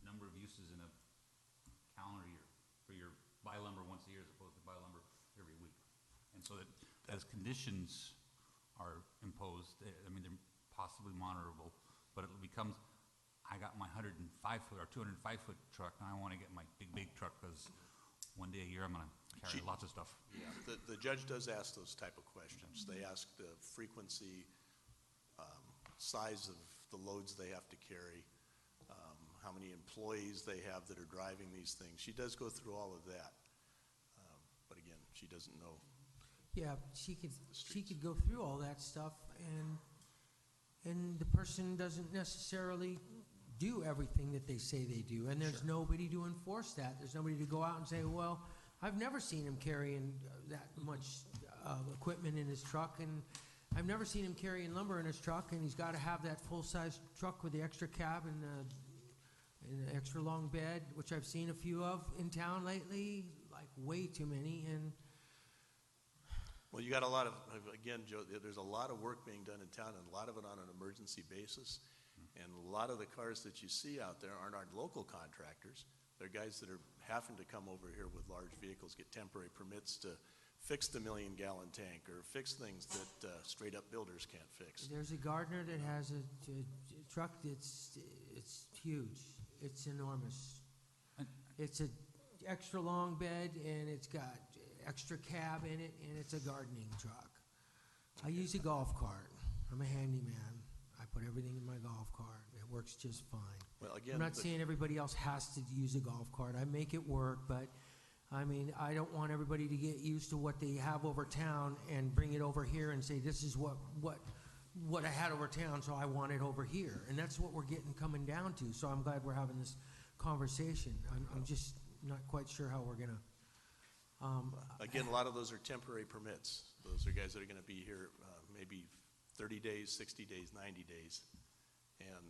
number of uses in a calendar year, for your buy lumber once a year as opposed to buy lumber every week. And so that as conditions are imposed, I mean, they're possibly monitorable, but it becomes, I got my 105-foot or 205-foot truck, and I want to get my big truck, because one day a year I'm going to carry lots of stuff. Yeah, the judge does ask those type of questions. They ask the frequency, size of the loads they have to carry, how many employees they have that are driving these things. She does go through all of that. But again, she doesn't know. Yeah, she could go through all that stuff, and the person doesn't necessarily do everything that they say they do, and there's nobody to enforce that. There's nobody to go out and say, well, I've never seen him carrying that much equipment in his truck, and I've never seen him carrying lumber in his truck, and he's got to have that full-size truck with the extra cab and the extra long bed, which I've seen a few of in town lately, like way too many, and Well, you got a lot of, again, Joe, there's a lot of work being done in town, and a lot of it on an emergency basis. And a lot of the cars that you see out there aren't our local contractors. They're guys that are having to come over here with large vehicles, get temporary permits to fix the million-gallon tank or fix things that straight-up builders can't fix. there's a gardener that has a truck it's huge. It's enormous. It's an extra long bed, and it's got extra cab in it, and it's a gardening truck. I use a golf cart. I'm a handyman. I put everything in my golf cart. It works just fine. Well, again, I'm not saying everybody else has to use a golf cart. I make it work, but I mean, I don't want everybody to get used to what they have over town and bring it over here and say, this is what I had over town, so I want it over here. And that's what we're coming down to. So I'm glad we're having this conversation. I'm just not quite sure how we're gonna. Again, a lot of those are temporary permits. Those are guys that are going to be here maybe 30 days, 60 days, 90 days. And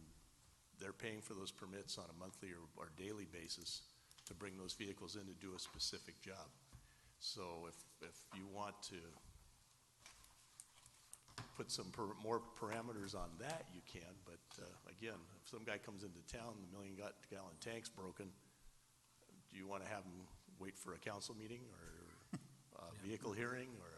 they're paying for those permits on a monthly or daily basis to bring those vehicles in to do a specific job. So if you want to put some more parameters on that, you can. But again, if some guy comes into town, the million-gallon tank's broken, do you want to have him wait for a council meeting or a vehicle hearing or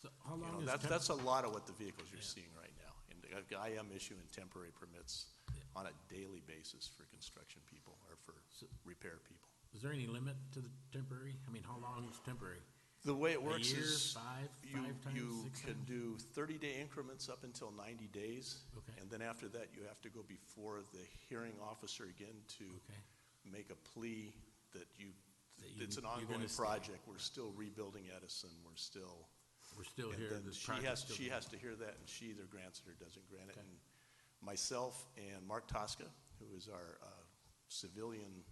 So how long is that's a lot of what the vehicles you're seeing right now. And I am issuing temporary permits on a daily basis for construction people or for repair people. Is there any limit to the temporary? I mean, how long is temporary? The way it works A year, is five times, you 6 can times? do 30-day increments up until 90 days. Okay. And then after that, you have to go before the hearing officer again to Okay. make a plea that it's an you're ongoing gonna stay. project. We're still rebuilding Edison. We're still and here. then this she project's has, still she going. has to hear that, and she either grants it or doesn't grant it. Okay. And myself and Mark Tosca, who is our civilian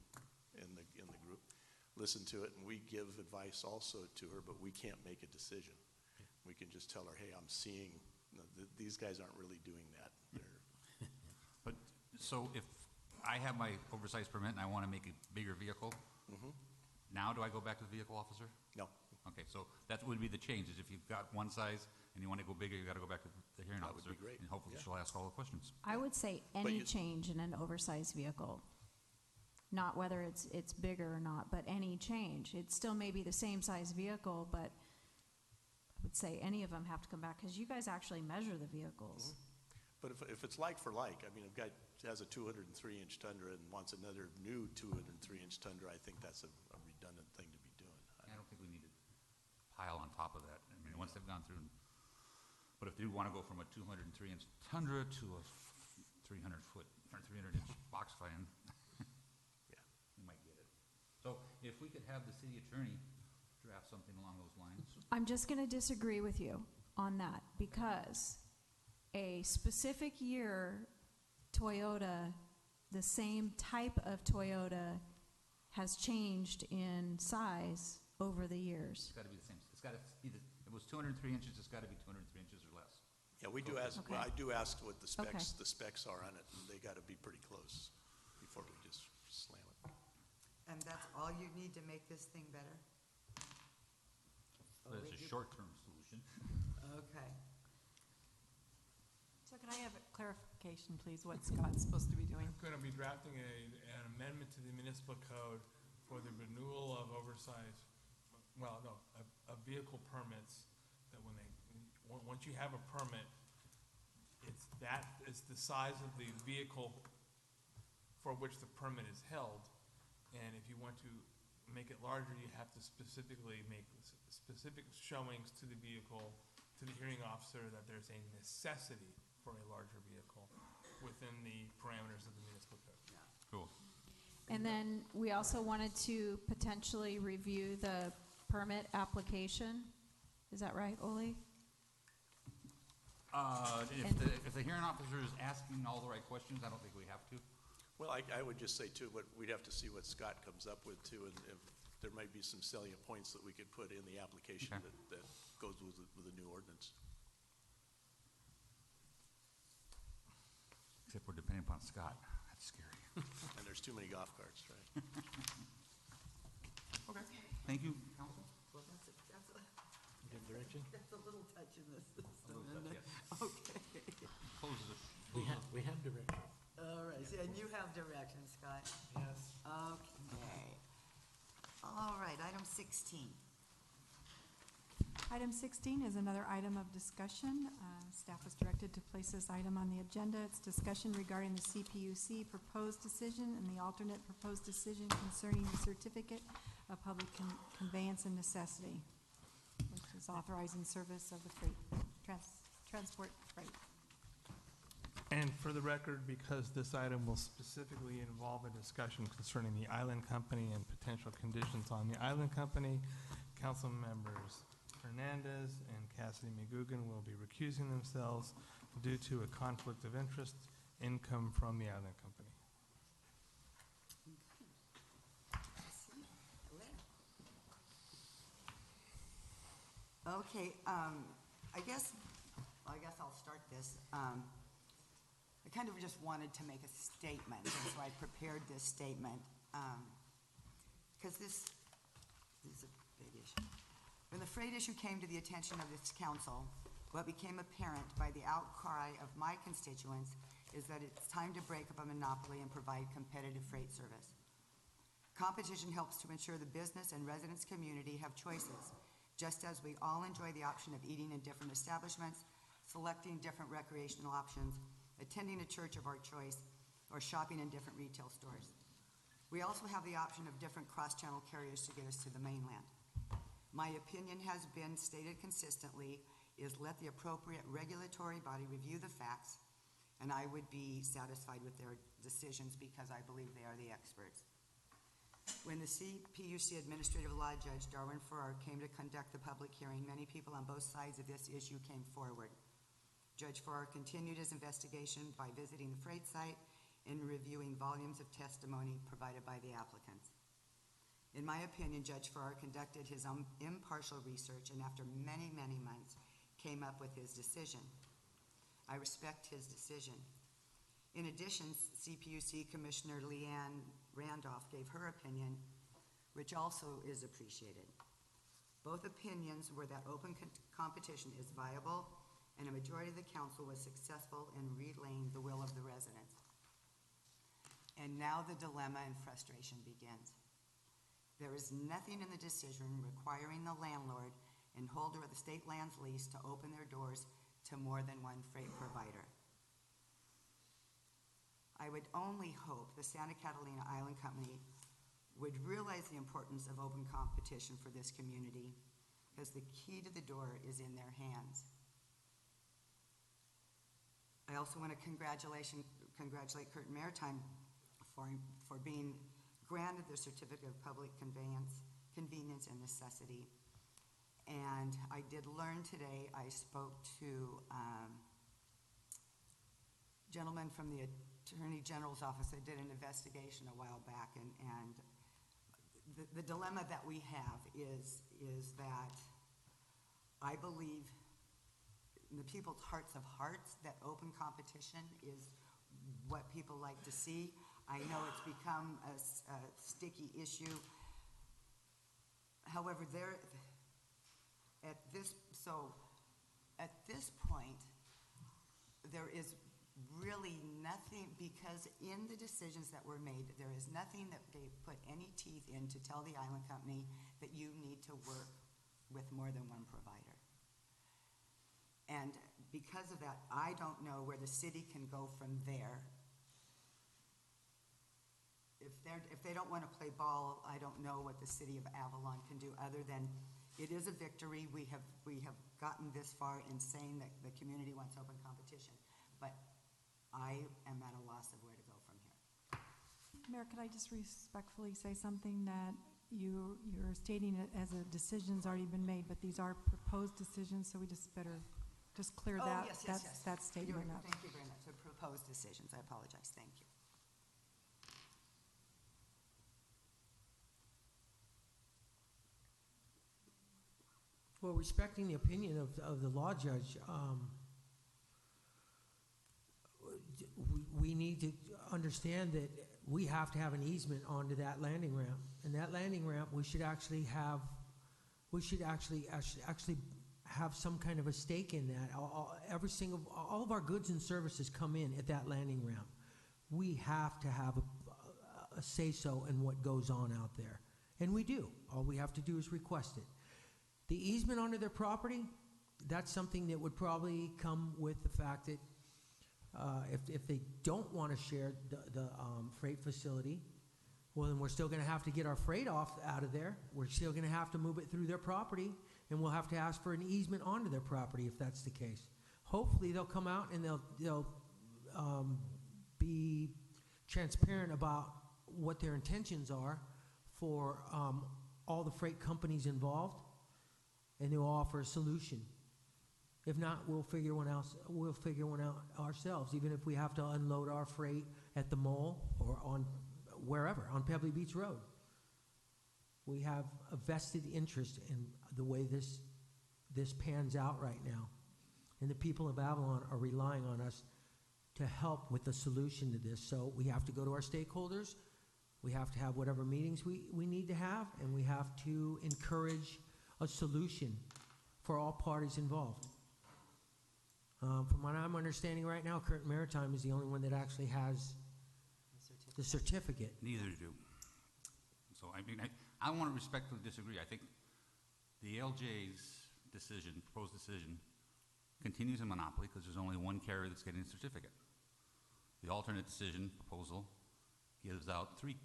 in the group, listen to it, and we give advice also to her, but we can't make a decision. We can just tell her, hey, I'm seeing, these guys aren't really doing that. But, so if I have my oversized permit and I want to make a bigger vehicle, now do I go back to the vehicle officer? No. Okay, so that would be the change, is if you've got one size and you want to go bigger, you got to go back to the hearing That would officer. be great. And hopefully Yeah. she'll ask all the questions. I would say But any you- change in an oversized vehicle, not whether it's bigger or not, but any change. It still may be the same size vehicle, but I would say any of them have to come back, because you guys actually measure the vehicles. But if it's like for like, I mean, if a guy has a 203-inch Tundra and wants another new 203-inch Tundra, I think that's a redundant thing to be doing. I don't think we need to pile on top of that. I mean, once they've gone through, but if they want to go from a 203-inch Tundra to a 300-foot, or 300-inch box fan, we might get it. So if we could have the city attorney draft something along those lines. I'm just going to disagree with you on that, because a specific year Toyota, the same type of Toyota, has changed in size over the years. It's got to be the same. It's got to be if it was 203 inches, it's got to be 203 inches or less. Yeah, we do ask, Okay. well, I do ask what the Okay. specs are on it, and they gotta be pretty close before we just slam it. And that's all you need to make this thing better? But it's a short-term solution. Okay. So can I have a clarification, please, what Scott's supposed to be doing? I'm going to be drafting an amendment to the municipal code for the renewal of oversized, of vehicle permits, that once you have a permit, it's the size of the vehicle for which the permit is held. And if you want to make it larger, you have to specifically make specific showings to the vehicle, to the hearing officer, that there's a necessity for a larger vehicle within the parameters of the municipal code. Cool. And then we also wanted to potentially review the permit application. Is that right, Ole? If the hearing officer is asking all the right questions, I don't think we have to. Well, I would just say too, but we'd have to see what Scott comes up with too, and if there might be some salient points that we could put in the application Okay. that goes with the new ordinance. Except we're depending upon Scott. That's scary. And there's too many golf carts, right? Okay. Thank you, council. Well, that's Give direction? that's a little touch in the system, little isn't touch, it? Okay. Closes it. We have direction. All right, so- and you have direction, Scott? Yes. Okay. All right, item 16. Item 16 is another item of discussion. Staff was directed to place this item on the agenda. It's discussion regarding the CPUC proposed decision and the alternate proposed decision concerning the certificate of public conveyance and necessity, which is authorizing service of the freight, transport freight. And for the record, because this item will specifically involve a discussion concerning the Island Company and potential conditions on the Island Company, council members Hernandez and Cassidy McGugan will be recusing themselves due to a conflict of interest, income from the Island Company. Okay, I guess I'll start this. I kind of just wanted to make a statement, and so I prepared this statement, because this is a big issue. When the freight issue came to the attention of this council, what became apparent by the outcry of my constituents is that it's time to break up a monopoly and provide competitive freight service. Competition helps to ensure the business and residents community have choices, just as we all enjoy the option of eating in different establishments. selecting different recreational options, attending a church of our choice, or shopping in different retail stores. We also have the option of different cross-channel carriers to get us to the mainland. My opinion has been stated consistently is let the appropriate regulatory body review the facts, and I would be satisfied with their decisions because I believe they are the experts. When the CPUC Administrative Law Judge Darwin Farrar came to conduct the public hearing, many people on both sides of this issue came forward. Judge Farrar continued his investigation by visiting the freight site and reviewing volumes of testimony provided by the applicants. In my opinion, Judge Farrar conducted his impartial research and after many, many months came up with his decision. I respect his decision. In addition, CPUC Commissioner Leanne Randolph gave her opinion, which also is appreciated. Both opinions were that open competition is viable and a majority of the council was successful in relaying the will of the residents. And now the dilemma and frustration begins. There is nothing in the decision requiring the landlord and holder of the state lands lease to open their doors to more than one freight provider. I would only hope the Santa Catalina Island Company would realize the importance of open competition for this community because the key to the door is in their hands. I also want to congratulate Curtin Maritime for being granted the Certificate of Public Convenience and Necessity. And I did learn today, I spoke to gentleman from the Attorney General's office that did an investigation a while back, and the dilemma that we have is that I believe in the people's hearts of hearts that open competition is what people like to see. I know it's become a sticky issue. However, at this point, there is really nothing, because in the decisions that were made, there is nothing that they put any teeth in to tell the island company that you need to work with more than one provider. And because of that, I don't know where the city can go from there. If they don't want to play ball, I don't know what the city of Avalon can do other than it is a victory. We have gotten this far in saying that the community wants open competition, but I am at a loss of where to go from here. Mayor, could I just respectfully say something that you're stating it as a decision's already been made, but these are proposed decisions, so we just better just clear that statement up. Thank you very much. So proposed decisions. I apologize. Thank you. Well, respecting the opinion of the law judge, we need to understand that we have to have an easement onto that landing ramp, and that landing ramp we should actually have some kind of a stake in that. All of our goods and services come in at that landing ramp. We have to have a say-so in what goes on out there, and we do. All we have to do is request it. The easement onto their property, that's something that would probably come with the fact that if they don't want to share the freight facility, well, then we're still going to have to get our freight out of there. We're still going to have to move it through their property, and we'll have to ask for an easement onto their property if that's the case. Hopefully, they'll come out and they'll be transparent about what their intentions are for all the freight companies involved, and they'll offer a solution. If not, we'll figure one out ourselves, even if we have to unload our freight at the mall or on wherever, on Pebbly Beach Road. We have a vested interest in the way this pans out right now. And the people of Avalon are relying on us to help with the solution to this. So we have to go to our stakeholders. We have to have whatever meetings we need to have, and we have to encourage a solution for all parties involved. From what I'm understanding right now, Curtin Maritime is the only one that actually has the certificate. Neither do. So, I mean, I want to respectfully disagree. I think the LJ's decision, proposed decision, continues in monopoly because there's only one carrier that's getting a certificate. The alternate decision proposal gives out three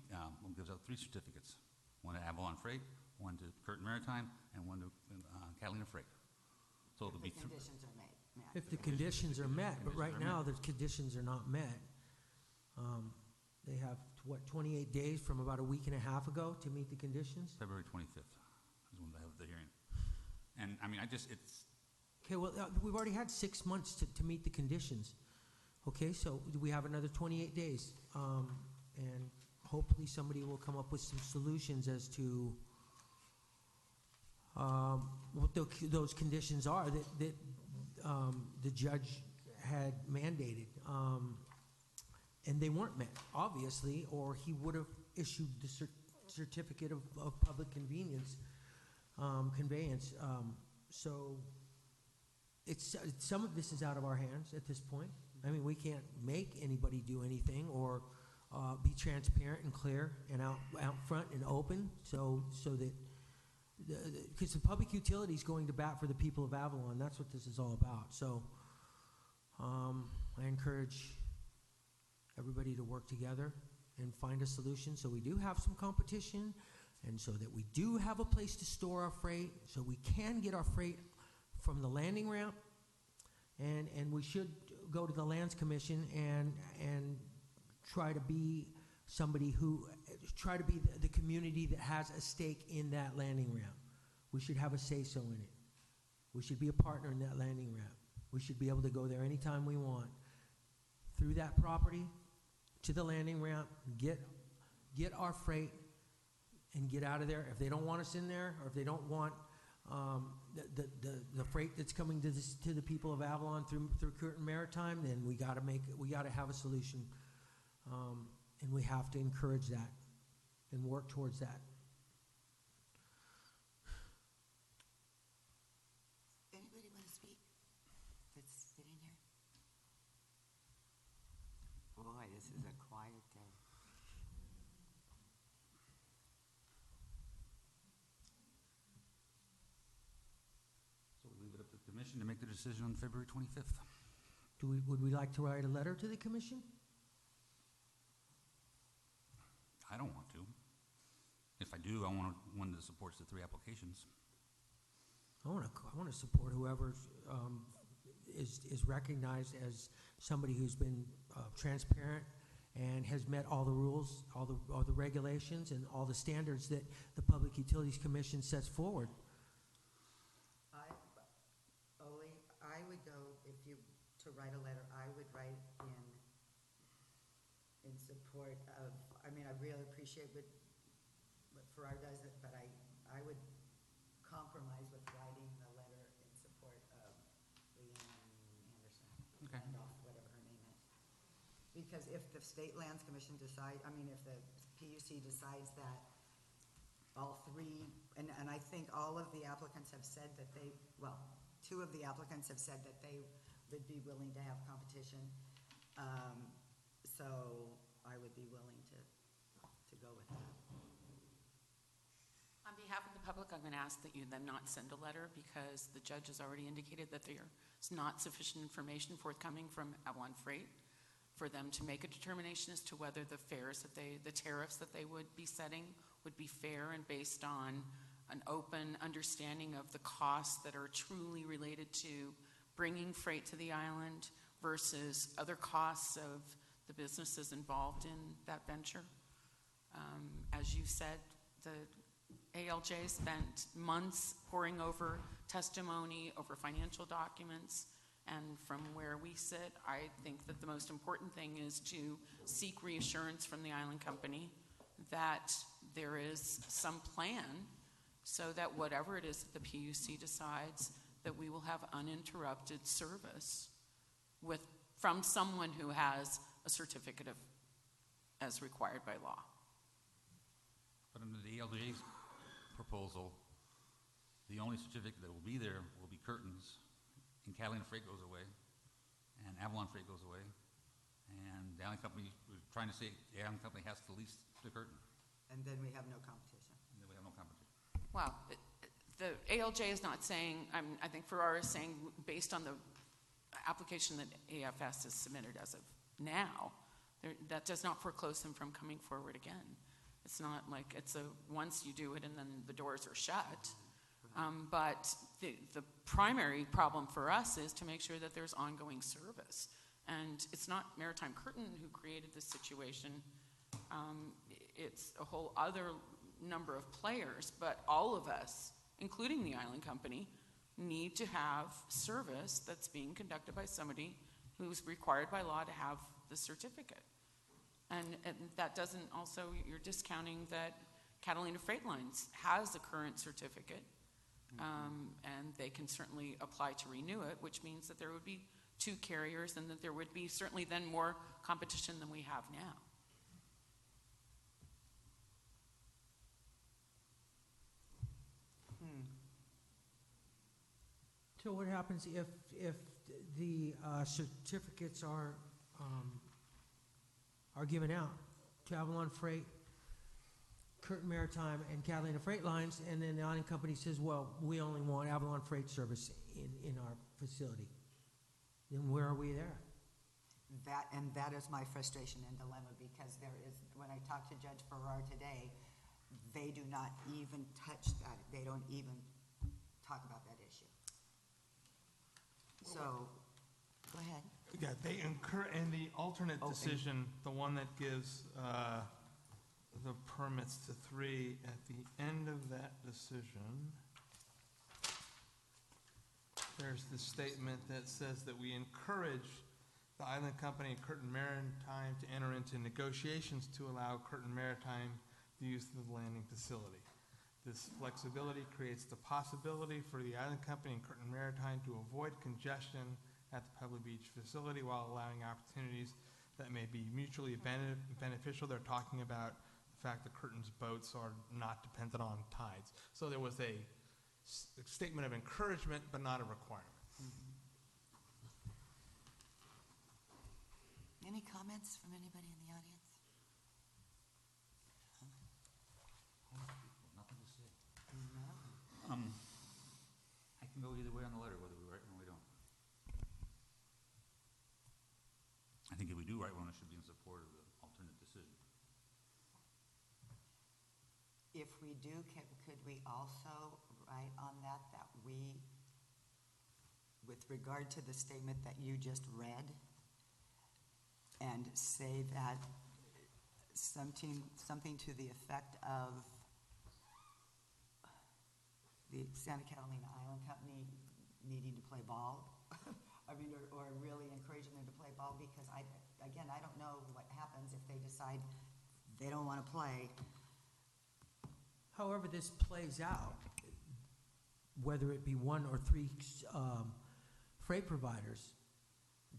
certificates, one to Avalon Freight, one to Curtin Maritime, and one to Catalina Freight. So it'll be The conditions are met. If the conditions are met, but right now, the conditions are not met. They have, 28 days from about a week and a half ago to meet the conditions? February 25th is when they have the hearing. And, I mean, it's... Okay, well, we've already had 6 months to meet the conditions. Okay, so we have another 28 days. And hopefully somebody will come up with some solutions as to what those conditions are that the judge had mandated. And they weren't met, obviously, or he would have issued the certificate of public convenience, conveyance. So some of this is out of our hands at this point. I mean, we can't make anybody do anything or be transparent and clear and out front and open so that, because the public utility is going to bat for the people of Avalon. That's what this is all about. So I encourage everybody to work together and find a solution so we do have some competition and so that we do have a place to store our freight, so we can get our freight from the landing ramp. And we should go to the Lands Commission and try to be the community that has a stake in that landing ramp. We should have a say-so in it. We should be a partner in that landing ramp. We should be able to go there anytime we want through that property to the landing ramp, get our freight, and get out of there. If they don't want us in there, or if they don't want the freight that's coming to the people of Avalon through Curtin Maritime, then we got to have a solution, and we have to encourage that and work towards that. Anybody want to speak that's sitting here? Boy, this is a quiet day. So we leave it up to the commission to make the decision on February 25th. Would we like to write a letter to the commission? I don't want to. If I do, I want one that supports the 3 applications. I want to support whoever is recognized as somebody who's been transparent and has met all the rules, all the regulations, and all the standards that the Public Utilities Commission sets forward. I would go, to write a letter, I would write in support of, I mean, I really appreciate what Farrar does, but I would compromise with writing the letter in support of Leanne Anderson. Okay. Randolph, whatever her name is. Because if the State Lands Commission if the PUC decides that all 3, and I think all of the applicants have said that 2 of the applicants have said that they would be willing to have competition. So I would be willing to go with that. On behalf of the public, I'm going to ask that you then not send a letter because the judge has already indicated that there's not sufficient information forthcoming from Avalon Freight for them to make a determination as to whether the tariffs that they would be setting would be fair and based on an open understanding of the costs that are truly related to bringing freight to the island versus other costs of the businesses involved in that venture. As you said, the ALJ spent months poring over testimony, over financial documents, and from where we sit, I think that the most important thing is to seek reassurance from the island company that there is some plan so that whatever it is that the PUC decides, that we will have uninterrupted service from someone who has a certificate as required by law. But under the ALJ's proposal, the only certificate that will be there will be Curtin's, and Catalina Freight goes away, and Avalon Freight goes away, and the island company, we're trying to say the island company has to lease to Curtin. And then we have no competition. Well, the ALJ is not saying, I think Farrar is saying, based on the application that AFS has submitted as of now, that does not foreclose them from coming forward again. It's not like it's once you do it and then the doors are shut. But the primary problem for us is to make sure that there's ongoing service. And it's not Maritime Curtain who created this situation. It's a whole other number of players, but all of us, including the island company, need to have service that's being conducted by somebody who's required by law to have the certificate. And that doesn't also, you're discounting that Catalina Freight Lines has a current certificate, and they can certainly apply to renew it, which means that there would be 2 carriers and that there would be certainly then more competition than we have now. So what happens if the certificates are given out to Avalon Freight, Curtin Maritime, and Catalina Freight Lines, and then the island company says, well, we only want Avalon Freight service in our facility? Then where are we there? That is my frustration and dilemma, because when I talked to Judge Farrar today, they do not even touch that. They don't even talk about that issue. So, go ahead. Yeah, they incur, in the alternate decision, the one that gives the permits to 3, at the end of that decision, there's the statement that says that we encourage the island company and Curtin Maritime to enter into negotiations to allow Curtin Maritime the use of the landing facility. This flexibility creates the possibility for the island company and Curtin Maritime to avoid congestion at the Pebble Beach facility while allowing opportunities that may be mutually beneficial. They're talking about the fact that Curtin's boats are not dependent on tides. So there was a statement of encouragement, but not a requirement. Any comments from anybody in the audience? Nothing to say. No. I can go either way on the letter, whether we write one or we don't. I think if we do write one, it should be in support of the alternate decision. If we do, could we also write on that we, with regard to the statement that you just read, and say that something to the effect of the Santa Catalina Island Company needing to play ball? I mean, or really encouraging them to play ball, because I don't know what happens if they decide they don't want to play. However this plays out, whether it be 1 or 3 freight providers,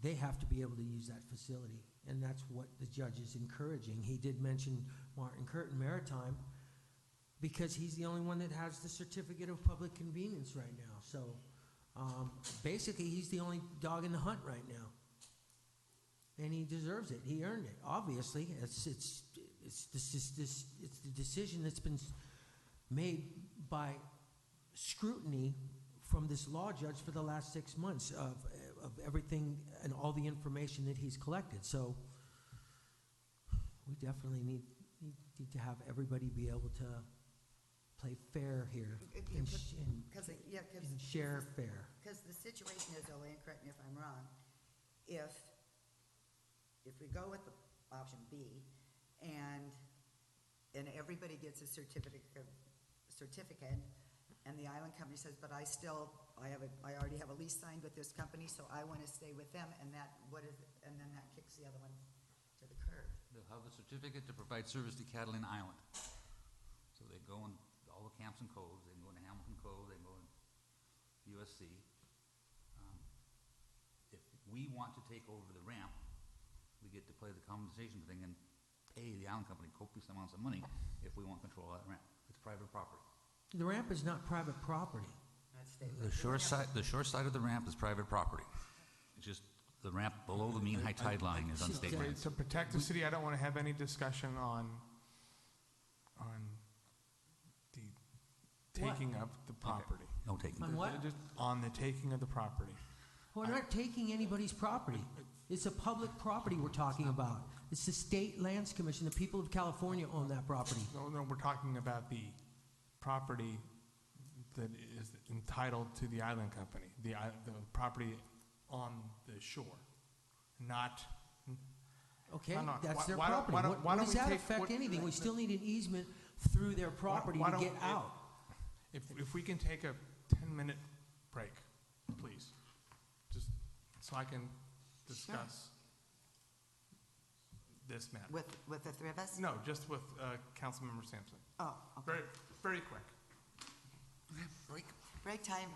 they have to be able to use that facility, and that's what the judge is encouraging. He did mention Martin Curtin Maritime because he's the only one that has the certificate of public convenience right now. So basically, he's the only dog in the hunt right now, and he deserves it. He earned it. Obviously, it's the decision that's been made by scrutiny from this law judge for the last 6 months of everything and all the information that he's collected. So we definitely need to have everybody be able to play fair here and share fair. Because the situation is, Elaine, correct me if I'm wrong, if we go with the option B and everybody gets a certificate, and the island company says, but I already have a lease signed with this company, so I want to stay with them, and then that kicks the other one to the curb. They'll have a certificate to provide service to Catalina Island. So they go in all the camps and coves. They can go into Hamilton Cove. They can go in USC. If we want to take over the ramp, we get to play the compensation thing and pay the island company copious amounts of money if we want control of that ramp. It's private property. The ramp is not private property. The shore side of the ramp is private property. It's just the ramp below the mean high tide line is on state land. To protect the city, I don't want to have any discussion on the taking of the property. No taking. On what? Just on the taking of the property. We're not taking anybody's property. It's a public property we're talking about. It's the State Lands Commission. The people of California own that property. No, we're talking about the property that is entitled to the island company, the property on the shore, not. Okay, No, no. that's their Why don't- property. why don't- why What don't does we that take- affect what- anything? We still need an easement through their property why to don't- get out. If we can take a 10-minute break, please, just so I can discuss this matter. With the three of us? No, just with Councilmember Sampson. Oh, okay. Very, very quick. Break time.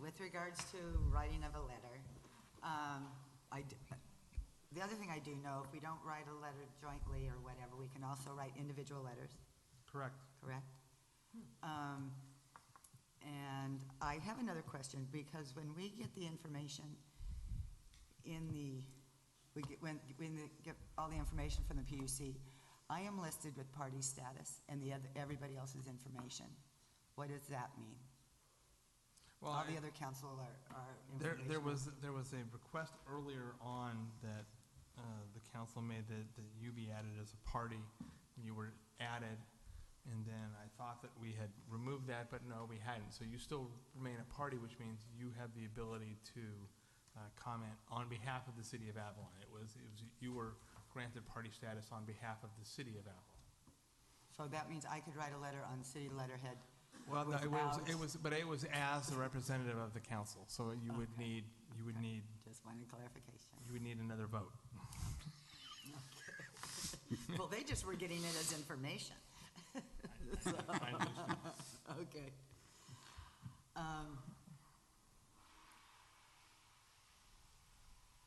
with regards to writing of a letter, the other thing I do know, if we don't write a letter jointly or whatever, we can also write individual letters, Correct. correct? And I have another question, because when we get the information when we get all the information from the PUC, I am listed with party status and everybody else's information. What does that mean? Well, All the other council are There information. was a request earlier on that the council made that you be added as a party. You were added, and then I thought that we had removed that, but no, we hadn't. So you still remain a party, which means you have the ability to comment on behalf of the city of Avalon. You were granted party status on behalf of the city of Avalon. So that means I could write a letter on city letterhead. Well, no, without- it was as the representative of the council, so you would need Just wanted clarification. you would need another vote. Well, they just were getting it as information. So- I understand. Okay.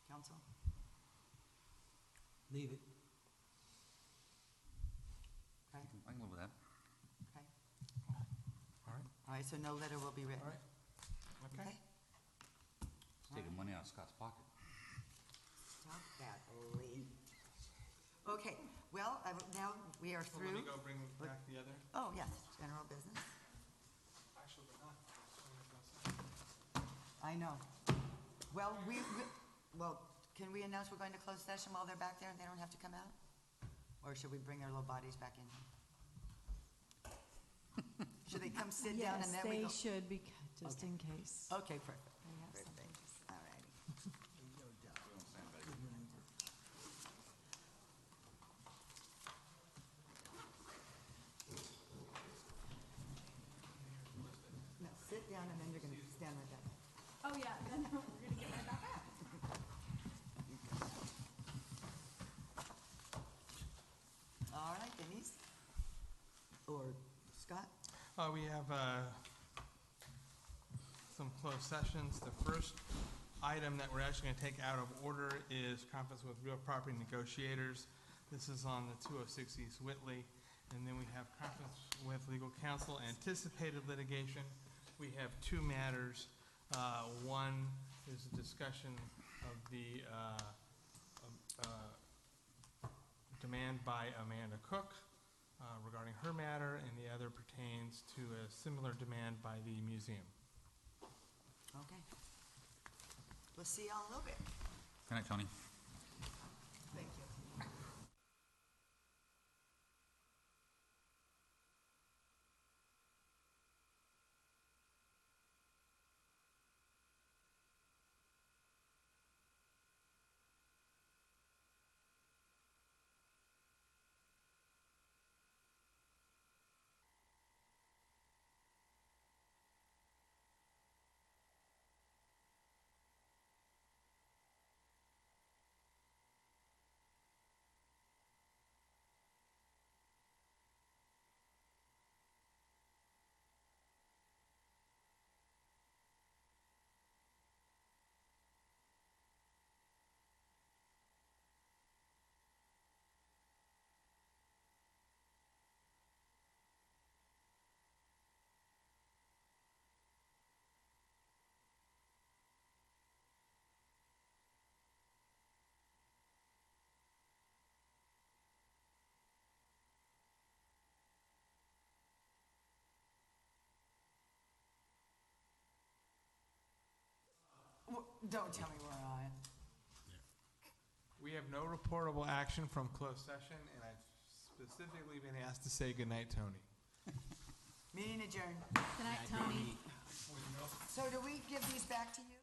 Council? Leave it. I can live with that. Okay. All right. All right, so no letter will be written. All right. Okay. It's taking money out of Scott's pocket. Stop that, Lee. Okay, well, now we are So through. let me go bring back the other. Oh, yes, general business. Actually, we're not. I know. Well, can we announce we're going to close session while they're back there and they don't have to come out? Or should we bring their little bodies back in here? Should they come sit down and then we go? Yes, they should be, just Okay. in case. Okay, perfect. They have Perfect. something. All righty. Now, sit down and then you're going to stand right back. Oh, yeah, then we're going to get right back up. All right, Denise? Or Scott? We have some closed sessions. The first item that we're actually going to take out of order is conference with real property negotiators. This is on the 206 East Whitley. And then we have conference with legal counsel, anticipated litigation. We have two matters. One is a discussion of the demand by Amanda Cook regarding her matter, and the other pertains to a similar demand by the museum. Okay. We'll see y'all in a little bit. Good night, Tony. Thank you. Don't tell me we're on. We have no reportable action from closed session, and I've specifically been asked to say goodnight, Tony. Meeting adjourned. Good night, Tony. So do we give these back to you?